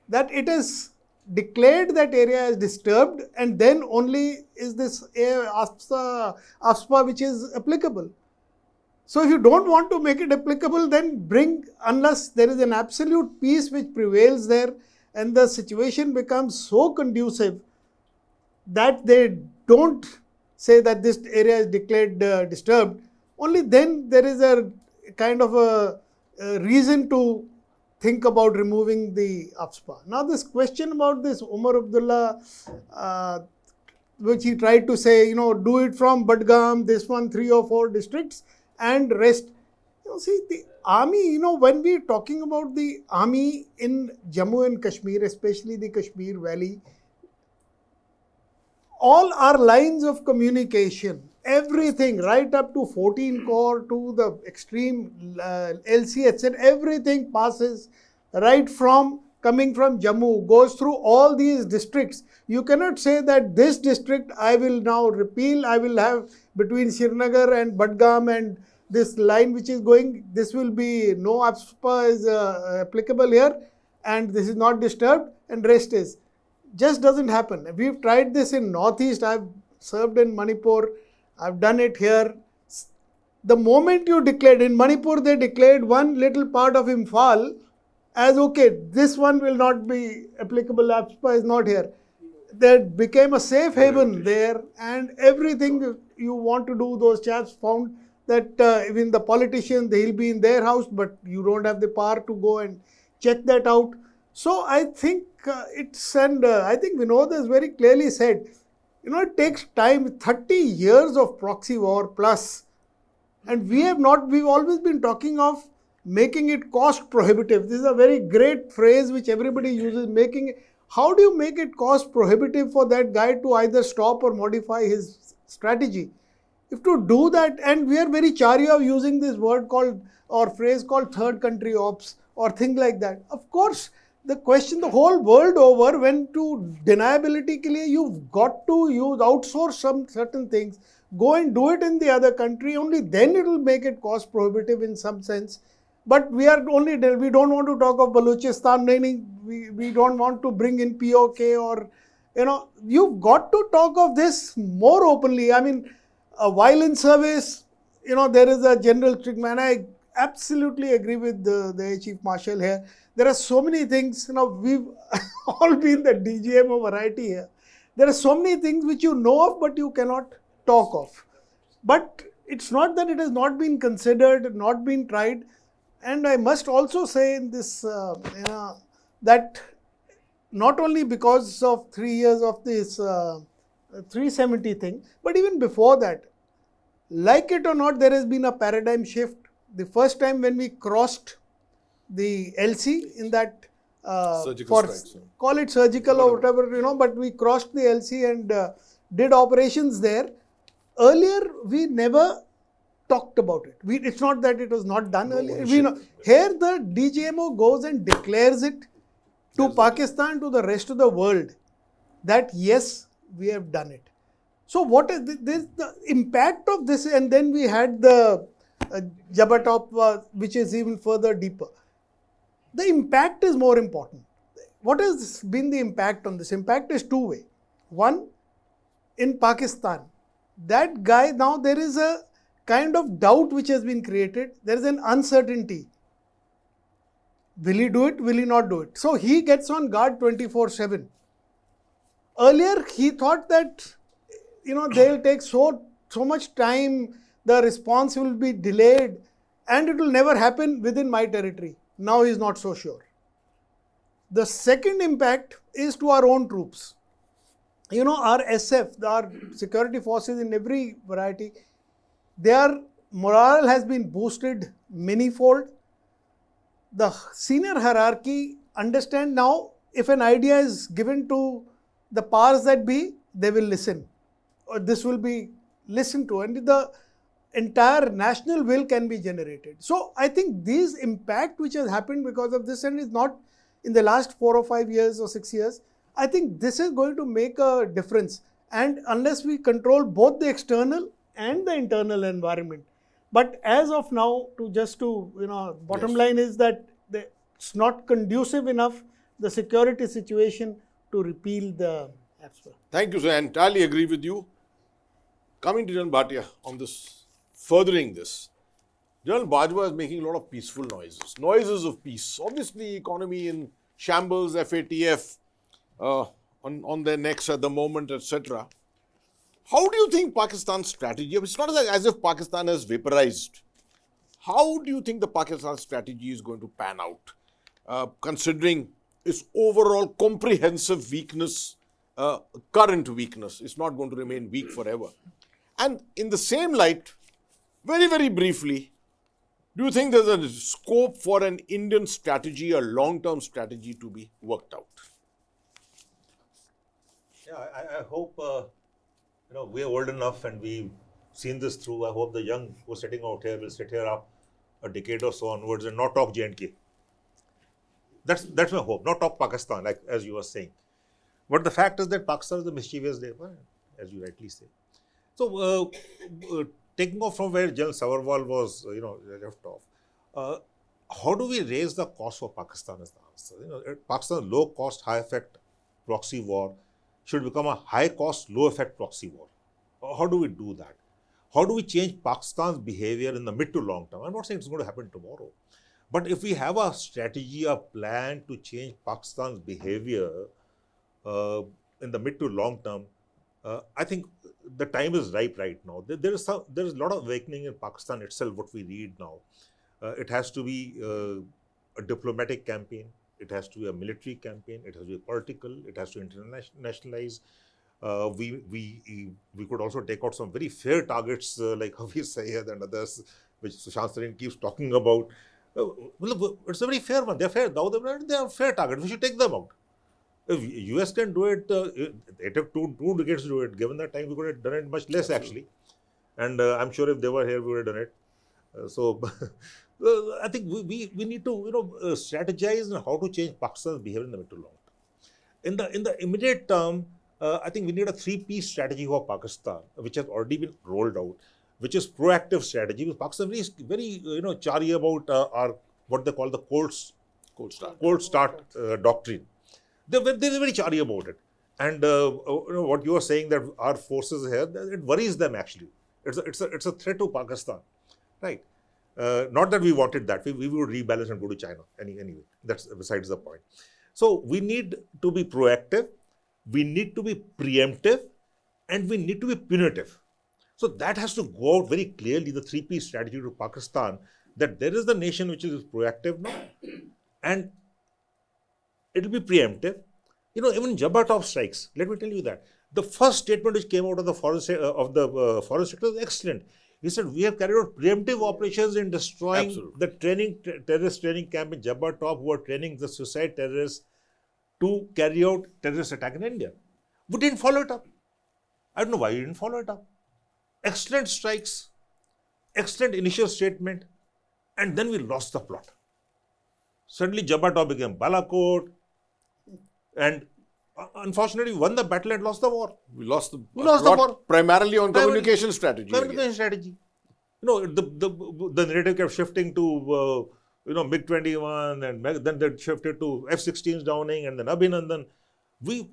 that it is declared that area as disturbed, and then only is this AFSPA which is applicable. So if you don't want to make it applicable, then unless there is an absolute peace which prevails there and the situation becomes so conducive that they don't say that this area is declared disturbed, only then there is a kind of a reason to think about removing the AFSPA. Now this question about this Umar Abdullah, which he tried to say, do it from Badgam, this one, 3 or 4 districts and rest. See, the army, when we're talking about the army in Jammu and Kashmir, especially the Kashmir Valley, all our lines of communication, everything right up to 14 Corps to the extreme LC, etc., everything passes right from coming from Jammu, goes through all these districts. You cannot say that this district I will now repeal, I will have between Srinagar and Badgam and this line which is going, this will be no AFSPA is applicable here and this is not disturbed and rest is. Just doesn't happen. We've tried this in Northeast, I've served in Manipur, I've done it here. The moment you declared, in Manipur they declared one little part of Imphal as okay, this one will not be applicable, AFSPA is not here. There became a safe haven there, and everything you want to do, those chaps found that even the politicians, they'll be in their house, but you don't have the power to go and check that out. So I think I think Vinod has very clearly said, it takes time, 30 years of proxy war plus, and we've always been talking of making it cost prohibitive. This is a very great phrase which everybody uses, how do you make it cost prohibitive for that guy to either stop or modify his strategy? If to do that, and we are very chary of using this word or phrase called third country ops or thing like that. Of course, the question the whole world over, when to deniability ke liye, you've got to outsource some certain things, go and do it in the other country, only then it will make it cost prohibitive in some sense. But we don't want to talk of Balochistan, we don't want to bring in POK or, you've got to talk of this more openly. I mean, while in service, there is a general stigma, and I absolutely agree with the Air Chief Marshal here. There are so many things, we've all been the DGM of variety here. There are so many things which you know of, but you cannot talk of. But it's not that it has not been considered, not been tried. And I must also say in this, that not only because of 3 years of this 370 thing, but even before that, like it or not, there has been a paradigm shift. The first time when we crossed the LC in that, Surgical strikes, yeah. call it surgical or whatever, but we crossed the LC and did operations there. Earlier, we never talked about it. It's not that it was not done earlier. Here, the DGMO goes and declares it to Pakistan, to the rest of the world, that yes, we have done it. So what is the impact of this? And then we had the Jabatop, which is even further deeper. The impact is more important. What has been the impact on this? Impact is two-way. One, in Pakistan, that guy, now there is a kind of doubt which has been created. There is an uncertainty. Will he do it? Will he not do it? So he gets on guard 24/7. Earlier, he thought that, they'll take so much time, the response will be delayed, and it will never happen within my territory. Now he's not so sure. The second impact is to our own troops. Our SF, our security forces in every variety, their morale has been boosted manyfold. The senior hierarchy understand now, if an idea is given to the powers that be, they will listen. Or this will be listened to, and the entire national will can be generated. So I think this impact which has happened because of this, and is not in the last 4 or 5 years or 6 years, I think this is going to make a difference. And unless we control both the external and the internal environment. But as of now, bottom line is that it's not conducive enough, the security situation, to repeal the AFSPA. Thank you, sir. I entirely agree with you. Coming to General Bhatia on this, furthering this, General Bajwa is making a lot of peaceful noises of peace. Obviously, economy in shambles, FATF on their necks at the moment, etc. How do you think Pakistan's strategy, it's not as if Pakistan has vaporized. How do you think the Pakistan strategy is going to pan out, considering its overall comprehensive weakness, current weakness? It's not going to remain weak forever. And in the same light, very, very briefly, do you think there's a scope for an Indian strategy, a long-term strategy to be worked out? Yeah, I hope, we're old enough and we've seen this through. I hope the young who are sitting out here will sit here up a decade or so onwards and not talk J&K. That's my hope, not talk Pakistan, like as you were saying. But the fact is that Pakistan is the mischievous neighbor, as you rightly say. So, taking off from where General Savarwal was, left off, how do we raise the cost for Pakistan is the answer. Pakistan's low-cost, high-effect proxy war should become a high-cost, low-effect proxy war. How do we do that? How do we change Pakistan's behavior in the mid to long term? I'm not saying it's going to happen tomorrow. But if we have a strategy, a plan to change Pakistan's behavior in the mid to long term, I think the time is ripe right now. There is a lot of awakening in Pakistan itself, what we read now. It has to be a diplomatic campaign. It has to be a military campaign. It has to be political. It has to internationalize. We could also take out some very fair targets like Hafiz Syed and others, which Sushant keeps talking about. It's a very fair one. They're fair. Now they are fair targets. We should take them out. If US can do it, it took two decades to do it. Given that time, we could have done it much less actually. And I'm sure if they were here, we would have done it. So I think we need to strategize on how to change Pakistan's behavior in the mid to long term. In the immediate term, I think we need a 3-piece strategy for Pakistan, which has already been rolled out, which is proactive strategy. Pakistan is very chary about our what they call the cold start doctrine. They're very chary about it. And what you are saying that our forces here, it worries them actually. It's a threat to Pakistan, right? Not that we wanted that. We would rebalance and go to China anyway. That's besides the point. So we need to be proactive, we need to be preemptive, and we need to be punitive. So that has to go out very clearly, the 3P strategy to Pakistan, that there is the nation which is proactive now, and it will be preemptive. Even Jabba top strikes, let me tell you that. The first statement which came out of the forest sector was excellent. He said, we have carried out preemptive operations in destroying Absolutely. the terrorist training camp in Jabba top, who are training the suicide terrorists to carry out terrorist attack in India. We didn't follow it up. I don't know why you didn't follow it up. Excellent strikes, excellent initial statement, and then we lost the plot. Suddenly Jabba top became Balakot, and unfortunately we won the battle and lost the war. We lost the lost the plot war. primarily on communication strategy. Communication strategy. The narrative kept shifting to MiG-21, and then they shifted to F-16s downing, and then Abhinandan. We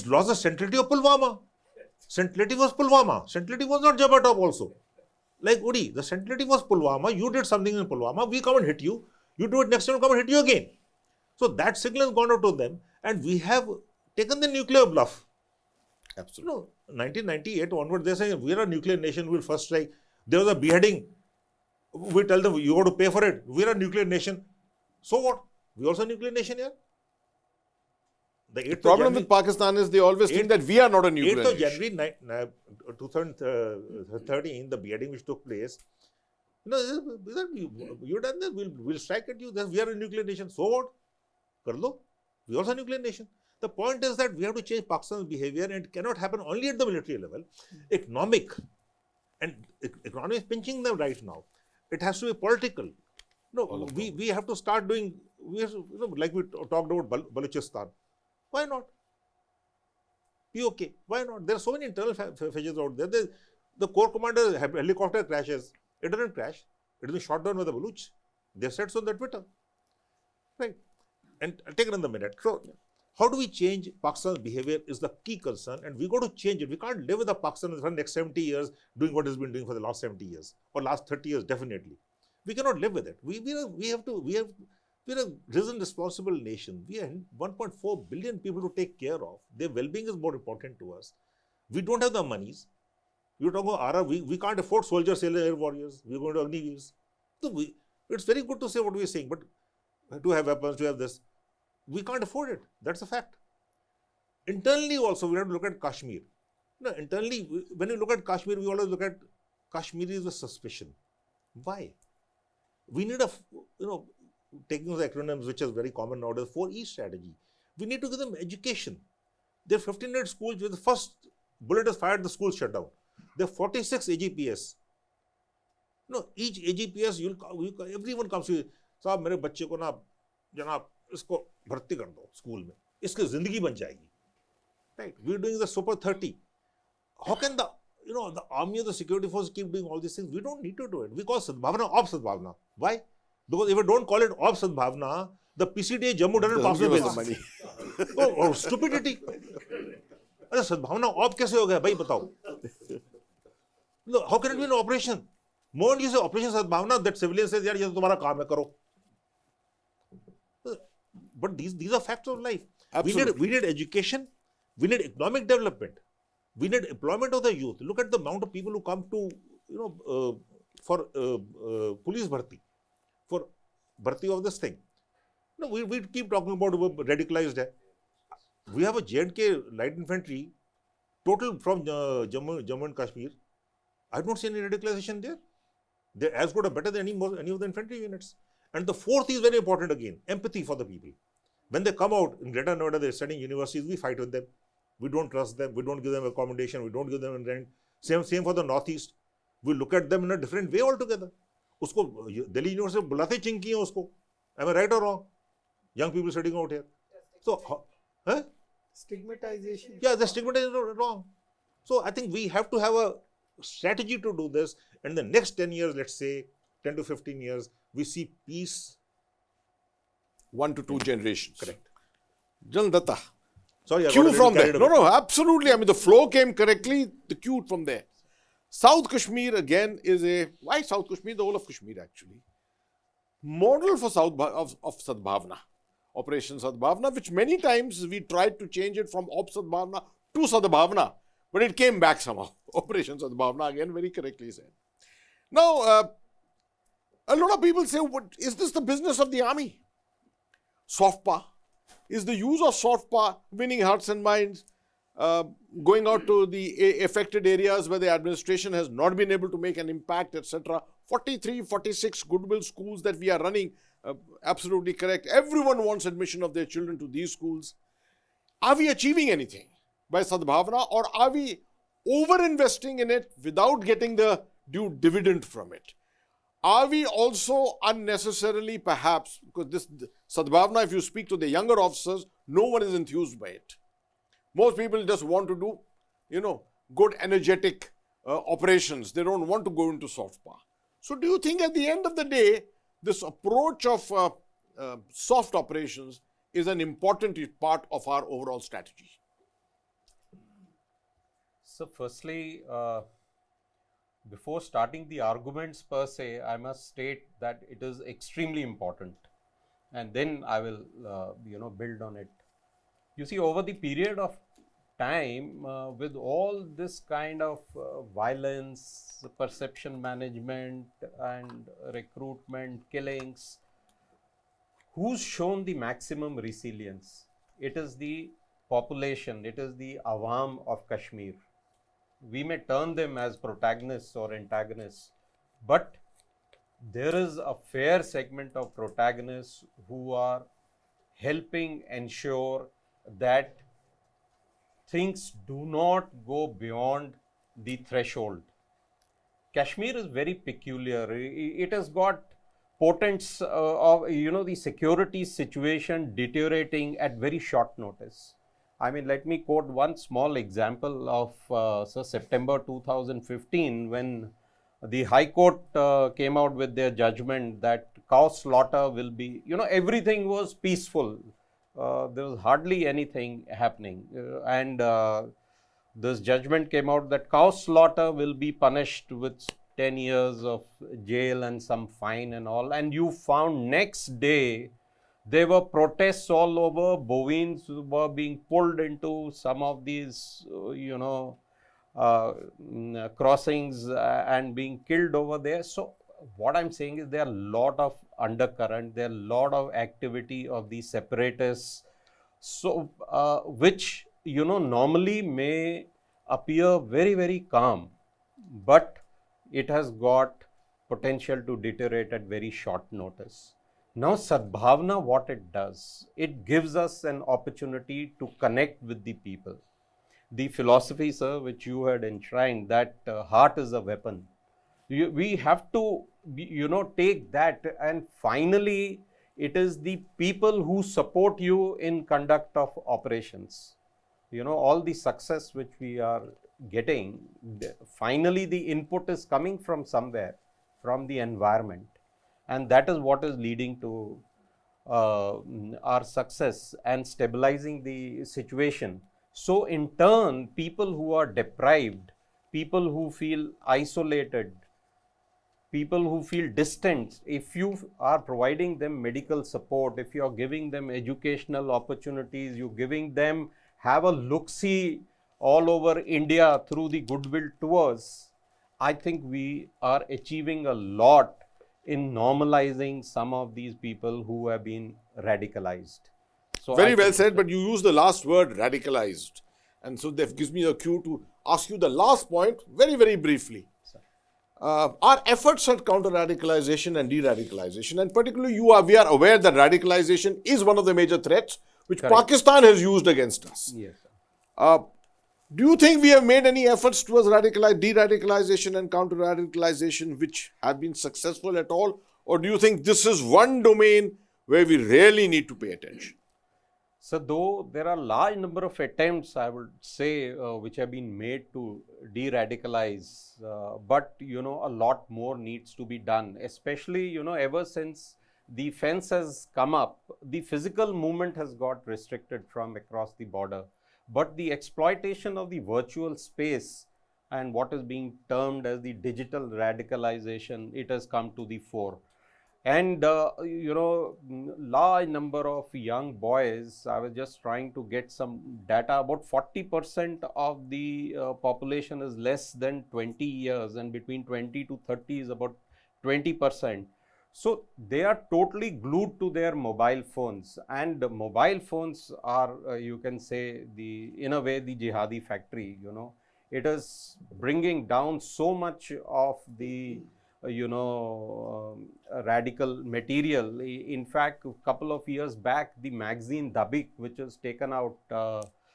lost the centrality of Pulwama. Centrality was Pulwama. Centrality was not Jabba top also. Like Uri, the centrality was Pulwama. You did something in Pulwama. We come and hit you. You do it next time, come and hit you again. So that signal has gone out to them, and we have taken the nuclear bluff. Absolutely. 1998 onward, they're saying we are a nuclear nation, we'll first strike. There was a beheading. We tell them, you got to pay for it. We're a nuclear nation. So what? We also a nuclear nation here. The problem with Pakistan is they always think that we are not a nuclear 8th of nation. January 2013, the beheading which took place, you done this, we'll strike at you. We are a nuclear nation. So what? Karlo. We are also a nuclear nation. The point is that we have to change Pakistan's behavior, and it cannot happen only at the military level. Economy is pinching them right now. It has to be political. We have to start doing, like we talked about Balochistan. Why not? POK. Why not? There are so many internal fissures out there. The corps commander helicopter crashes. It doesn't crash. It is shot down by the Baluch. They said so on their Twitter. Right. And I'll take it in the minute. So, how do we change Pakistan's behavior is the key concern, and we got to change it. We can't live with the Pakistan for the next 70 years doing what it's been doing for the last 70 years or last 30 years, definitely. We cannot live with it. We're a risen, responsible nation. We are 1.4 billion people to take care of. Their well-being is more important to us. We don't have the monies. You're talking about Arya, we can't afford soldiers, sailors, air warriors. We're going to Agniveers. So it's very good to say what we're saying, but to have weapons, to have this, we can't afford it. That's a fact. Internally also, we have to look at Kashmir. Internally, when you look at Kashmir, we always look at Kashmiris with suspicion. Why? We need taking those acronyms, which is very common nowadays, 4E strategy. We need to give them education. There are 1,500 schools where the first bullet is fired, the school shut down. There are 46 AGPS. Each AGPS, everyone comes to you, साहब मेरे बच्चे को ना जनाब इसको भर्ती कर दो स्कूल में, इसकी जिंदगी बन जाएगी. Right? We are doing the Super 30. How can the army or the security force keep doing all these things? We don't need to do it. We call Sadbhavna Op Sadbhavna. Why? Because if we don't call it Op Sadbhavna, the PCTA Jammu doesn't pass the money. Oh, stupidity. अरे सद्भावना op कैसे हो गया भाई बताओ? How can it be an operation? Moment you say operation Sadbhavna, that civilian says, यार ये तो तुम्हारा काम है करो. But these are facts of life. We need education. We need economic development. We need employment of the youth. Look at the amount of people who come to, for police bharti, for bharti of this thing. We keep talking about radicalized. We have a J&K light infantry, total from Jammu and Kashmir. I don't see any radicalization there. They're as good or better than any of the infantry units. And the fourth is very important again, empathy for the people. When they come out in Greater Noida, they're studying universities, we fight with them. We don't trust them. We don't give them accommodation. We don't give them rent. Same for the Northeast. We look at them in a different way altogether. Usko Delhi University bulate chinki hai usko. Am I right or wrong? Young people sitting out here. So, Stigmatization. Yeah, the stigmatization is wrong. So I think we have to have a strategy to do this. And the next 10 years, let's say 10 to 15 years, we see peace. 1 to 2 generations. Correct. Jan Datta. Sorry, I Cue got from there. carried away. No, absolutely. I mean, the flow came correctly. The cue from there. South Kashmir again is why South Kashmir? The whole of Kashmir actually. Model for of Sadbhavna. Operation Sadbhavna, which many times we tried to change it from Op Sadbhavna to Sadbhavna. But it came back somehow. Operation Sadbhavna, again, very correctly said. Now, a lot of people say, is this the business of the army? Soft power. Is the use of soft power winning hearts and minds, going out to the affected areas where the administration has not been able to make an impact, etc. 43, 46 goodwill schools that we are running, absolutely correct. Everyone wants admission of their children to these schools. Are we achieving anything by Sadbhavna, or are we over-investing in it without getting the due dividend from it? Are we also unnecessarily, perhaps, because this Sadbhavna, if you speak to the younger officers, no one is enthused by it. Most people just want to do, good, energetic operations. They don't want to go into soft power. So do you think at the end of the day, this approach of soft operations is an important part of our overall strategy? So firstly, before starting the arguments per se, I must state that it is extremely important, and then I will, build on it. You see, over the period of time, with all this kind of violence, perception management, and recruitment, killings, who's shown the maximum resilience? It is the population, it is the Awam of Kashmir. We may turn them as protagonists or antagonists, but there is a fair segment of protagonists who are helping ensure that things do not go beyond the threshold. Kashmir is very peculiar. It has got portents of, the security situation deteriorating at very short notice. I mean, let me quote one small example of September 2015, when the High Court came out with their judgment that cow slaughter will be, everything was peaceful. There was hardly anything happening. And this judgment came out that cow slaughter will be punished with 10 years of jail and some fine and all. And you found next day, there were protests all over. Bovines were being pulled into some of these, crossings and being killed over there. So what I'm saying is there are a lot of undercurrent, there are a lot of activity of these separatists, so which, normally may appear very, very calm, but it has got potential to deteriorate at very short notice. Now, Sadbhavna, what it does, it gives us an opportunity to connect with the people. The philosophy, sir, which you had enshrined, that heart is a weapon. We have to, take that, and finally, it is the people who support you in conduct of operations. All the success which we are getting, finally the input is coming from somewhere, from the environment. And that is what is leading to our success and stabilizing the situation. So in turn, people who are deprived, people who feel isolated, people who feel distant, if you are providing them medical support, if you are giving them educational opportunities, you're giving them, have a look-see all over India through the goodwill tours, I think we are achieving a lot in normalizing some of these people who have been radicalized. So very well said, but you use the last word, radicalized. And so that gives me a cue to ask you the last point very, very briefly. Our efforts at counter-radicalization and de-radicalization, and particularly we are aware that radicalization is one of the major threats which Correct. Pakistan has used against us. Yes. Do you think we have made any efforts towards de-radicalization and counter-radicalization which have been successful at all? Or do you think this is one domain where we really need to pay attention? So though there are large number of attempts, I would say, which have been made to de-radicalize, but, a lot more needs to be done, especially, ever since the fence has come up, the physical movement has got restricted from across the border. But the exploitation of the virtual space and what is being termed as the digital radicalization, it has come to the fore. And large number of young boys, I was just trying to get some data, about 40% of the population is less than 20 years, and between 20 to 30 is about 20%. So they are totally glued to their mobile phones, and mobile phones are, you can say, in a way, the jihadi factory. It is bringing down so much of the radical material. In fact, a couple of years back, the magazine Dabik, which was taken out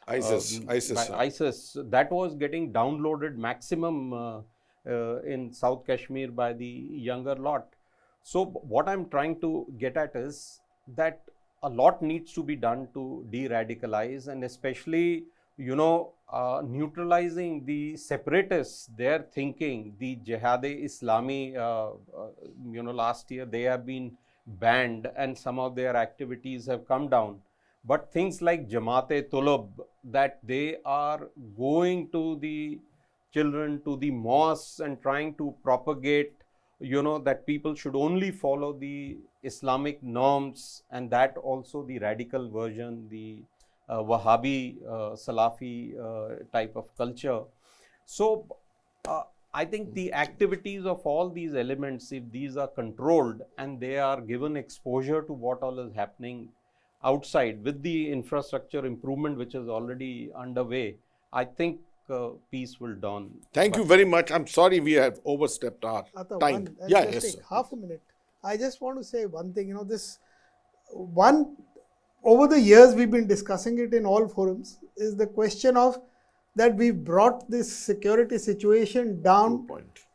ISIS. by ISIS, that was getting downloaded maximum in South Kashmir by the younger lot. So what I'm trying to get at is that a lot needs to be done to de-radicalize, and especially neutralizing the separatists, their thinking, the Jihad-e-Islami, last year they have been banned and some of their activities have come down. But things like Jamaat-e-Tulub, that they are going to the children, to the mosques and trying to propagate, that people should only follow the Islamic norms, and that also the radical version, the Wahhabi, Salafi type of culture. So I think the activities of all these elements, if these are controlled and they are given exposure to what all is happening outside with the infrastructure improvement which is already underway, I think peace will dawn. Thank you very much. I'm sorry we have overstepped our time. Just Yes. take half a minute. I just want to say one thing. This one, over the years we've been discussing it in all forums, is the question of that we've brought this security situation down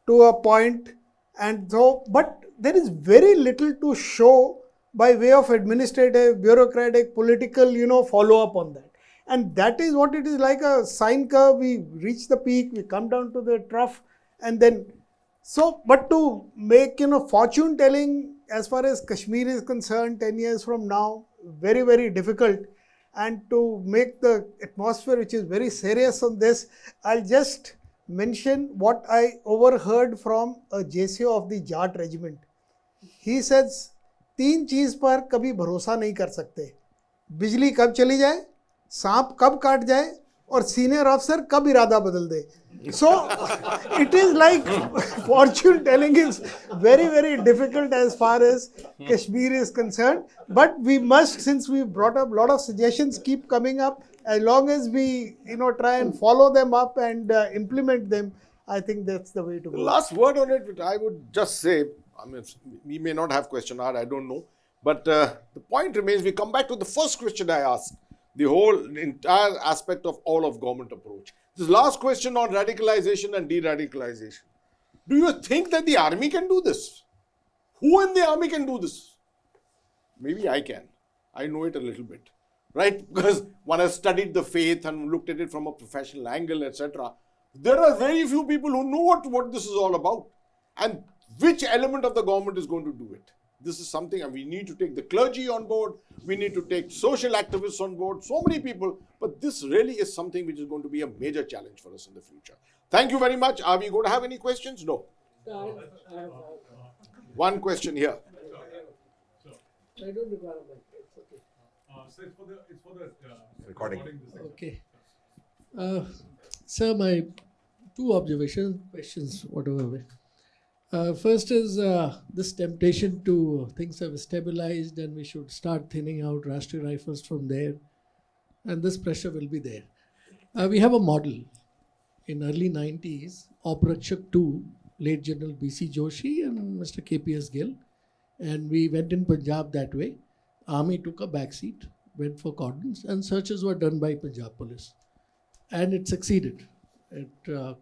to a point, and so, but there is very little to show by way of administrative, bureaucratic, political, follow up on that. And that is what it is, like a sine curve. We reach the peak, we come down to the trough, and then, so, but to make, fortune telling as far as Kashmir is concerned 10 years from now, very, very difficult. And to make the atmosphere which is very serious on this, I'll just mention what I overheard from a JCO of the Jat regiment. He says, 3 चीज पर कभी भरोसा नहीं कर सकते, बिजली कब चली जाए, सांप कब काट जाए, और सीनियर ऑफिसर कब इरादा बदल दे. So it is like fortune telling is very, very difficult as far as Kashmir is concerned. But we must, since we brought up a lot of suggestions, keep coming up. As long as we try and follow them up and implement them, I think that's the way to go. The last word on it, which I would just say, I mean, we may not have question hour, I don't know. But the point remains, we come back to the first question I asked, the whole entire aspect of all of government approach. This last question on radicalization and de-radicalization. Do you think that the army can do this? Who in the army can do this? Maybe I can. I know it a little bit, right? Because one has studied the faith and looked at it from a professional angle, etc. There are very few people who know what this is all about and which element of the government is going to do it. This is something, and we need to take the clergy on board, we need to take social activists on board, so many people, but this really is something which is going to be a major challenge for us in the future. Thank you very much. Are we going to have any questions? No. One question here. I don't require a mic. It's okay. So it's for the Recording. Okay. Sir, my 2 observations, questions, whatever way. First is this temptation to things have stabilized and we should start thinning out Rashtriya Rifles from there, and this pressure will be there. We have a model in early 90s, Oprakshak 2, late General B.C. Joshi and Mr. K.P.S. Gill, and we went in Punjab that way. Army took a back seat, went for cordons, and searches were done by Punjab police, and it succeeded. It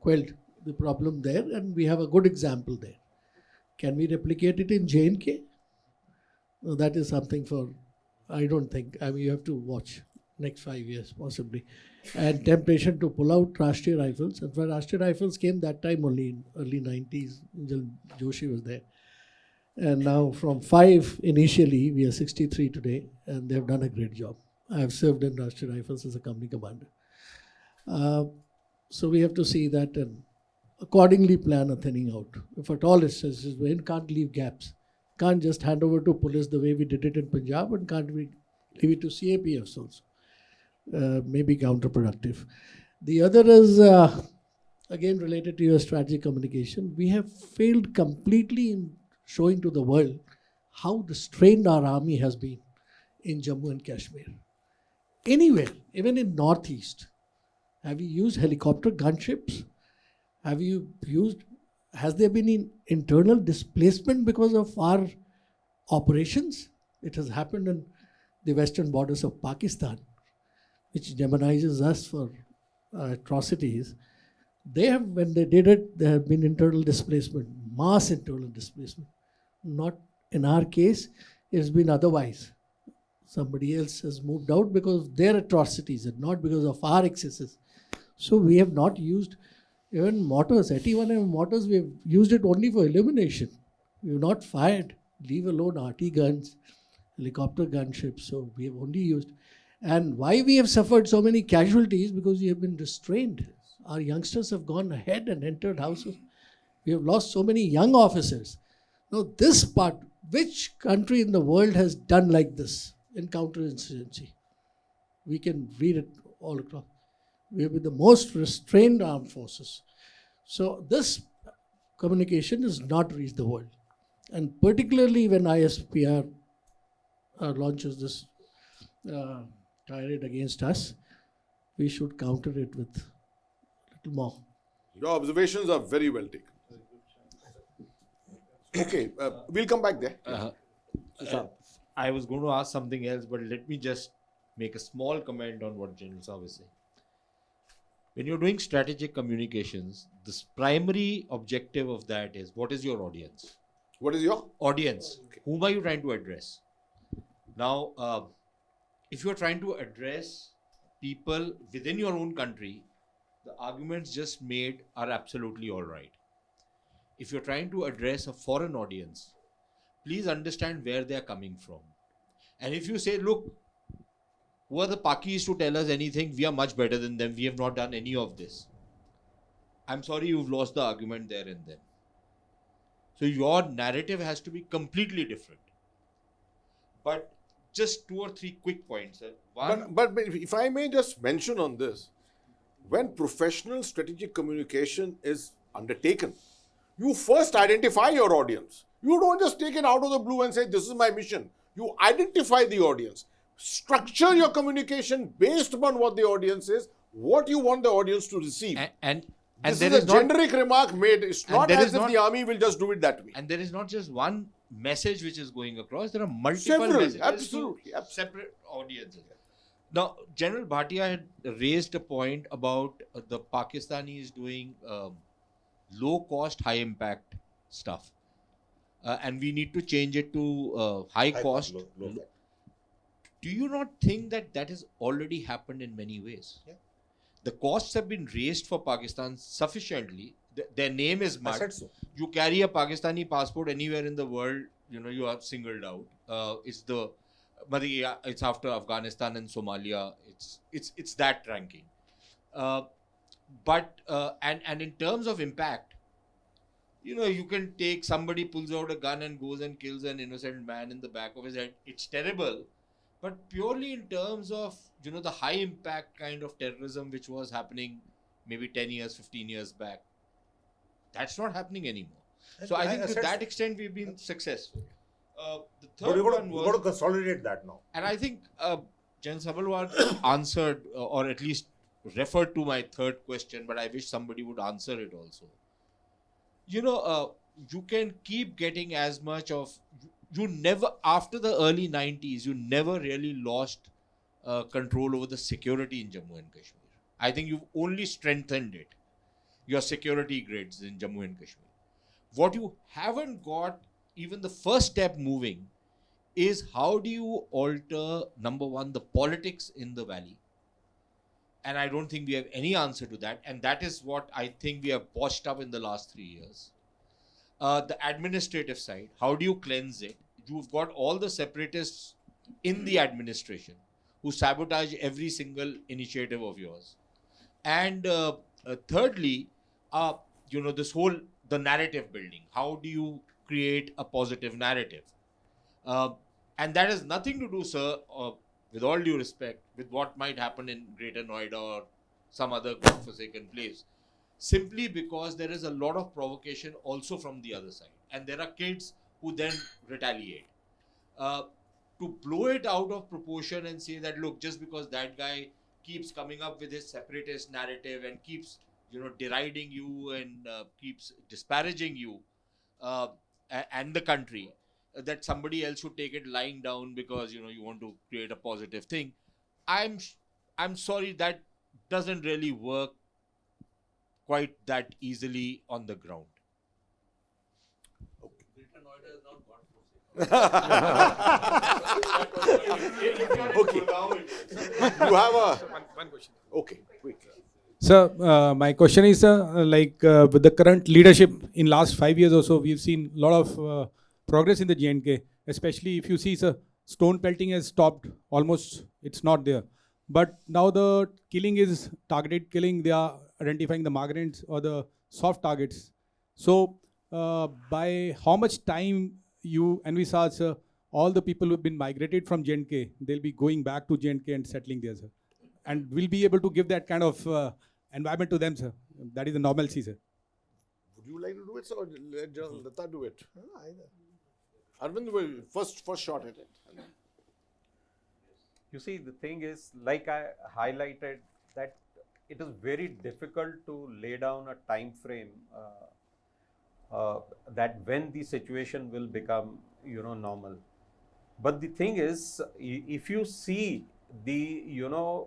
quelled the problem there, and we have a good example there. Can we replicate it in J&K? No, that is something for, I don't think. I mean, you have to watch next 5 years possibly. And temptation to pull out Rashtriya Rifles. And Rashtriya Rifles came that time only in early 90s. Joshi was there. And now from 5 initially, we are 63 today, and they've done a great job. I have served in Rashtriya Rifles as a company commander. So we have to see that and accordingly plan a thinning out. If at all it says, we can't leave gaps. Can't just hand over to police the way we did it in Punjab, and can't we leave it to CAPFs also? Maybe counterproductive. The other is, again related to your strategic communication. We have failed completely in showing to the world how strained our army has been in Jammu and Kashmir. Anywhere, even in Northeast, have you used helicopter gunships? Has there been internal displacement because of our operations? It has happened in the western borders of Pakistan, which demonizes us for atrocities. When they did it, there have been internal displacement, mass internal displacement. Not in our case, it's been otherwise. Somebody else has moved out because of their atrocities and not because of our excesses. So we have not used even mortars, 81mm mortars, we have used it only for illumination. We have not fired, leave alone RT guns, helicopter gunships. So we have only used. And why we have suffered so many casualties? Because we have been restrained. Our youngsters have gone ahead and entered houses. We have lost so many young officers. Now this part, which country in the world has done like this in counterinsurgency? We can read it all across. We have been the most restrained armed forces. So this communication has not reached the world. And particularly when ISPR launches this tirade against us, we should counter it with a little more. Your observations are very well taken. Okay, we'll come back there. I was going to ask something else, but let me just make a small comment on what General Saab is saying. When you're doing strategic communications, the primary objective of that is, what is your audience? What is your audience? Okay. Whom are you trying to address? Now, if you're trying to address people within your own country, the arguments just made are absolutely all right. If you're trying to address a foreign audience, please understand where they're coming from. And if you say, look, who are the Pakis to tell us anything? We are much better than them. We have not done any of this. I'm sorry, you've lost the argument there and then. So your narrative has to be completely different. But just 2 or 3 quick points. One, but if I may just mention on this, when professional strategic communication is undertaken, you first identify your audience. You don't just take it out of the blue and say, this is my mission. You identify the audience. Structure your communication based upon what the audience is, what you want the audience to receive. And this there is is a generic remark made. It's not as if the army will just do it that way. And there is not just one message which is going across. There are multiple Several, messages absolutely. to separate audiences. Now, General Bhatia had raised a point about the Pakistanis doing low-cost, high-impact stuff. And we need to change it to high-cost. Low. Do you not think that that has already happened in many ways? Yeah. The costs have been raised for Pakistan sufficiently. Their name is mud. I said so. You carry a Pakistani passport anywhere in the world, you are singled out. It's after Afghanistan and Somalia. It's that ranking. But in terms of impact, you can take somebody pulls out a gun and goes and kills an innocent man in the back of his head. It's terrible. But purely in terms of, the high impact kind of terrorism which was happening maybe 10 years, 15 years back, that's not happening anymore. So I think to that extent we've been successful. The third one was... We've got to consolidate that now. And I think Jan Sabhalwal answered or at least referred to my third question, but I wish somebody would answer it also. You can keep getting as much of... You never, after the early 90s, you never really lost control over the security in Jammu and Kashmir. I think you've only strengthened it, your security grids in Jammu and Kashmir. What you haven't got, even the first step moving, is how do you alter, number one, the politics in the valley? And I don't think we have any answer to that. And that is what I think we have botched up in the last 3 years. The administrative side, how do you cleanse it? You've got all the separatists in the administration who sabotage every single initiative of yours. And thirdly, the narrative building. How do you create a positive narrative. And that has nothing to do, sir, with all due respect, with what might happen in Greater Noida or some other godforsaken place. Simply because there is a lot of provocation also from the other side. And there are kids who then retaliate. To blow it out of proportion and say that, look, just because that guy keeps coming up with his separatist narrative and keeps, deriding you and keeps disparaging you and the country, that somebody else should take it lying down because, you want to create a positive thing. I'm sorry, that doesn't really work quite that easily on the ground. Okay. You have one question. Okay, quick. Sir, my question is, with the current leadership in last 5 years or so, we've seen a lot of progress in the J&K, especially if you see, sir, stone pelting has stopped, almost it's not there. But now the killing is targeted killing, they are identifying the migrants or the soft targets. So by how much time you envisage, sir, all the people who have been migrated from J&K, they'll be going back to J&K and settling there, sir? And we'll be able to give that kind of environment to them, sir. That is the normalcy, sir. Would you like to do it, sir, or let General Lata do it? Arvind will first shot at it. You see, the thing is, like I highlighted, that it is very difficult to lay down a time frame that when the situation will become, normal. But the thing is, if you see the,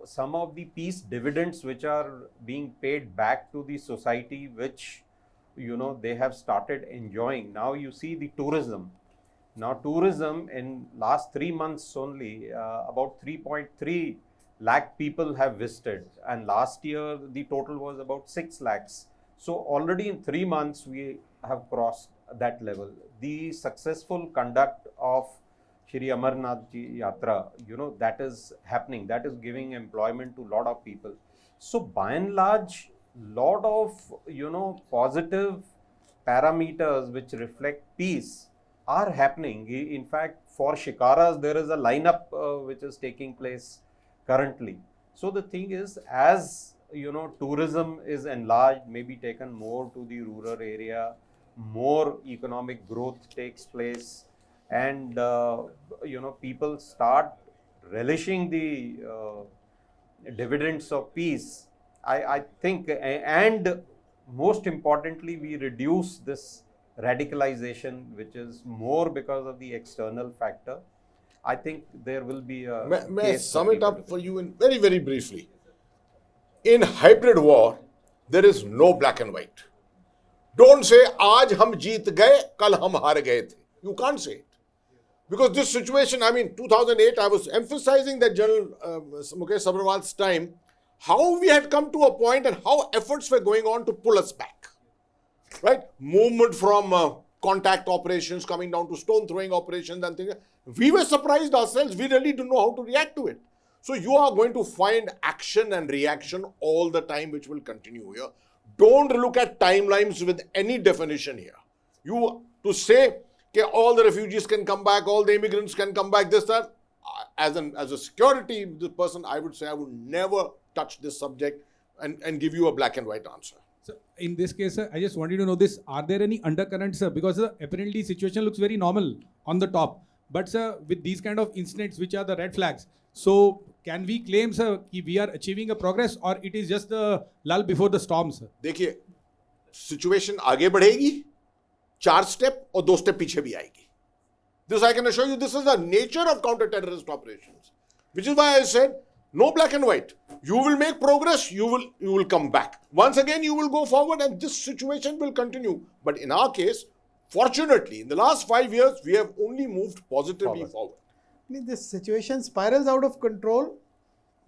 some of the peace dividends which are being paid back to the society, which, they have started enjoying. Now you see the tourism. Now tourism in last 3 months only, about 3.3 lakh people have visited, and last year the total was about 6 lakhs. So already in 3 months we have crossed that level. The successful conduct of Shri Amarnath Ji Yatra, that is happening, that is giving employment to a lot of people. So by and large, lot of, positive parameters which reflect peace are happening. In fact, for shikaras, there is a lineup which is taking place currently. So the thing is, as tourism is enlarged, maybe taken more to the rural area, more economic growth takes place, and people start relishing the dividends of peace. I think, and most importantly, we reduce this radicalization, which is more because of the external factor. I think there will be a... May I sum it up for you in very, very briefly? In hybrid war, there is no black and white. Don't say, aaj hum jeet gaye, kal hum haar gaye the. You can't say it. Because this situation, 2008, I was emphasizing that General Mukesh Sabharwal's time, how we had come to a point and how efforts were going on to pull us back. Right? Movement from contact operations coming down to stone throwing operations and things. We were surprised ourselves. We really didn't know how to react to it. So you are going to find action and reaction all the time, which will continue here. Don't look at timelines with any definition here. You to say that all the refugees can come back, all the immigrants can come back this time. As a security person, I would say I would never touch this subject and give you a black and white answer. So in this case, sir, I just wanted to know this. Are there any undercurrents, sir? Because apparently situation looks very normal on the top. But sir, with these kind of incidents, which are the red flags, so can we claim, sir, that we are achieving a progress, or it is just the lull before the storm, sir? देखिए, situation आगे बढ़ेगी, 4 step और 2 step पीछे भी आएगी. This I can assure you, this is the nature of counter-terrorist operations. Which is why I said, no black and white. You will make progress, you will come back. Once again, you will go forward and this situation will continue. But in our case, fortunately, in the last 5 years, we have only moved positively forward. This situation spirals out of control,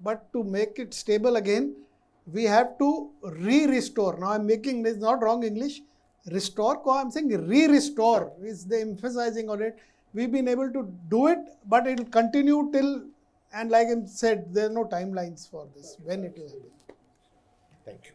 but to make it stable again, we have to restore. Now I'm making this not wrong English. Restore, I'm saying restore is the emphasizing on it. We've been able to do it, but it will continue till, and like I said, there are no timelines for this, when it will happen. Thank you.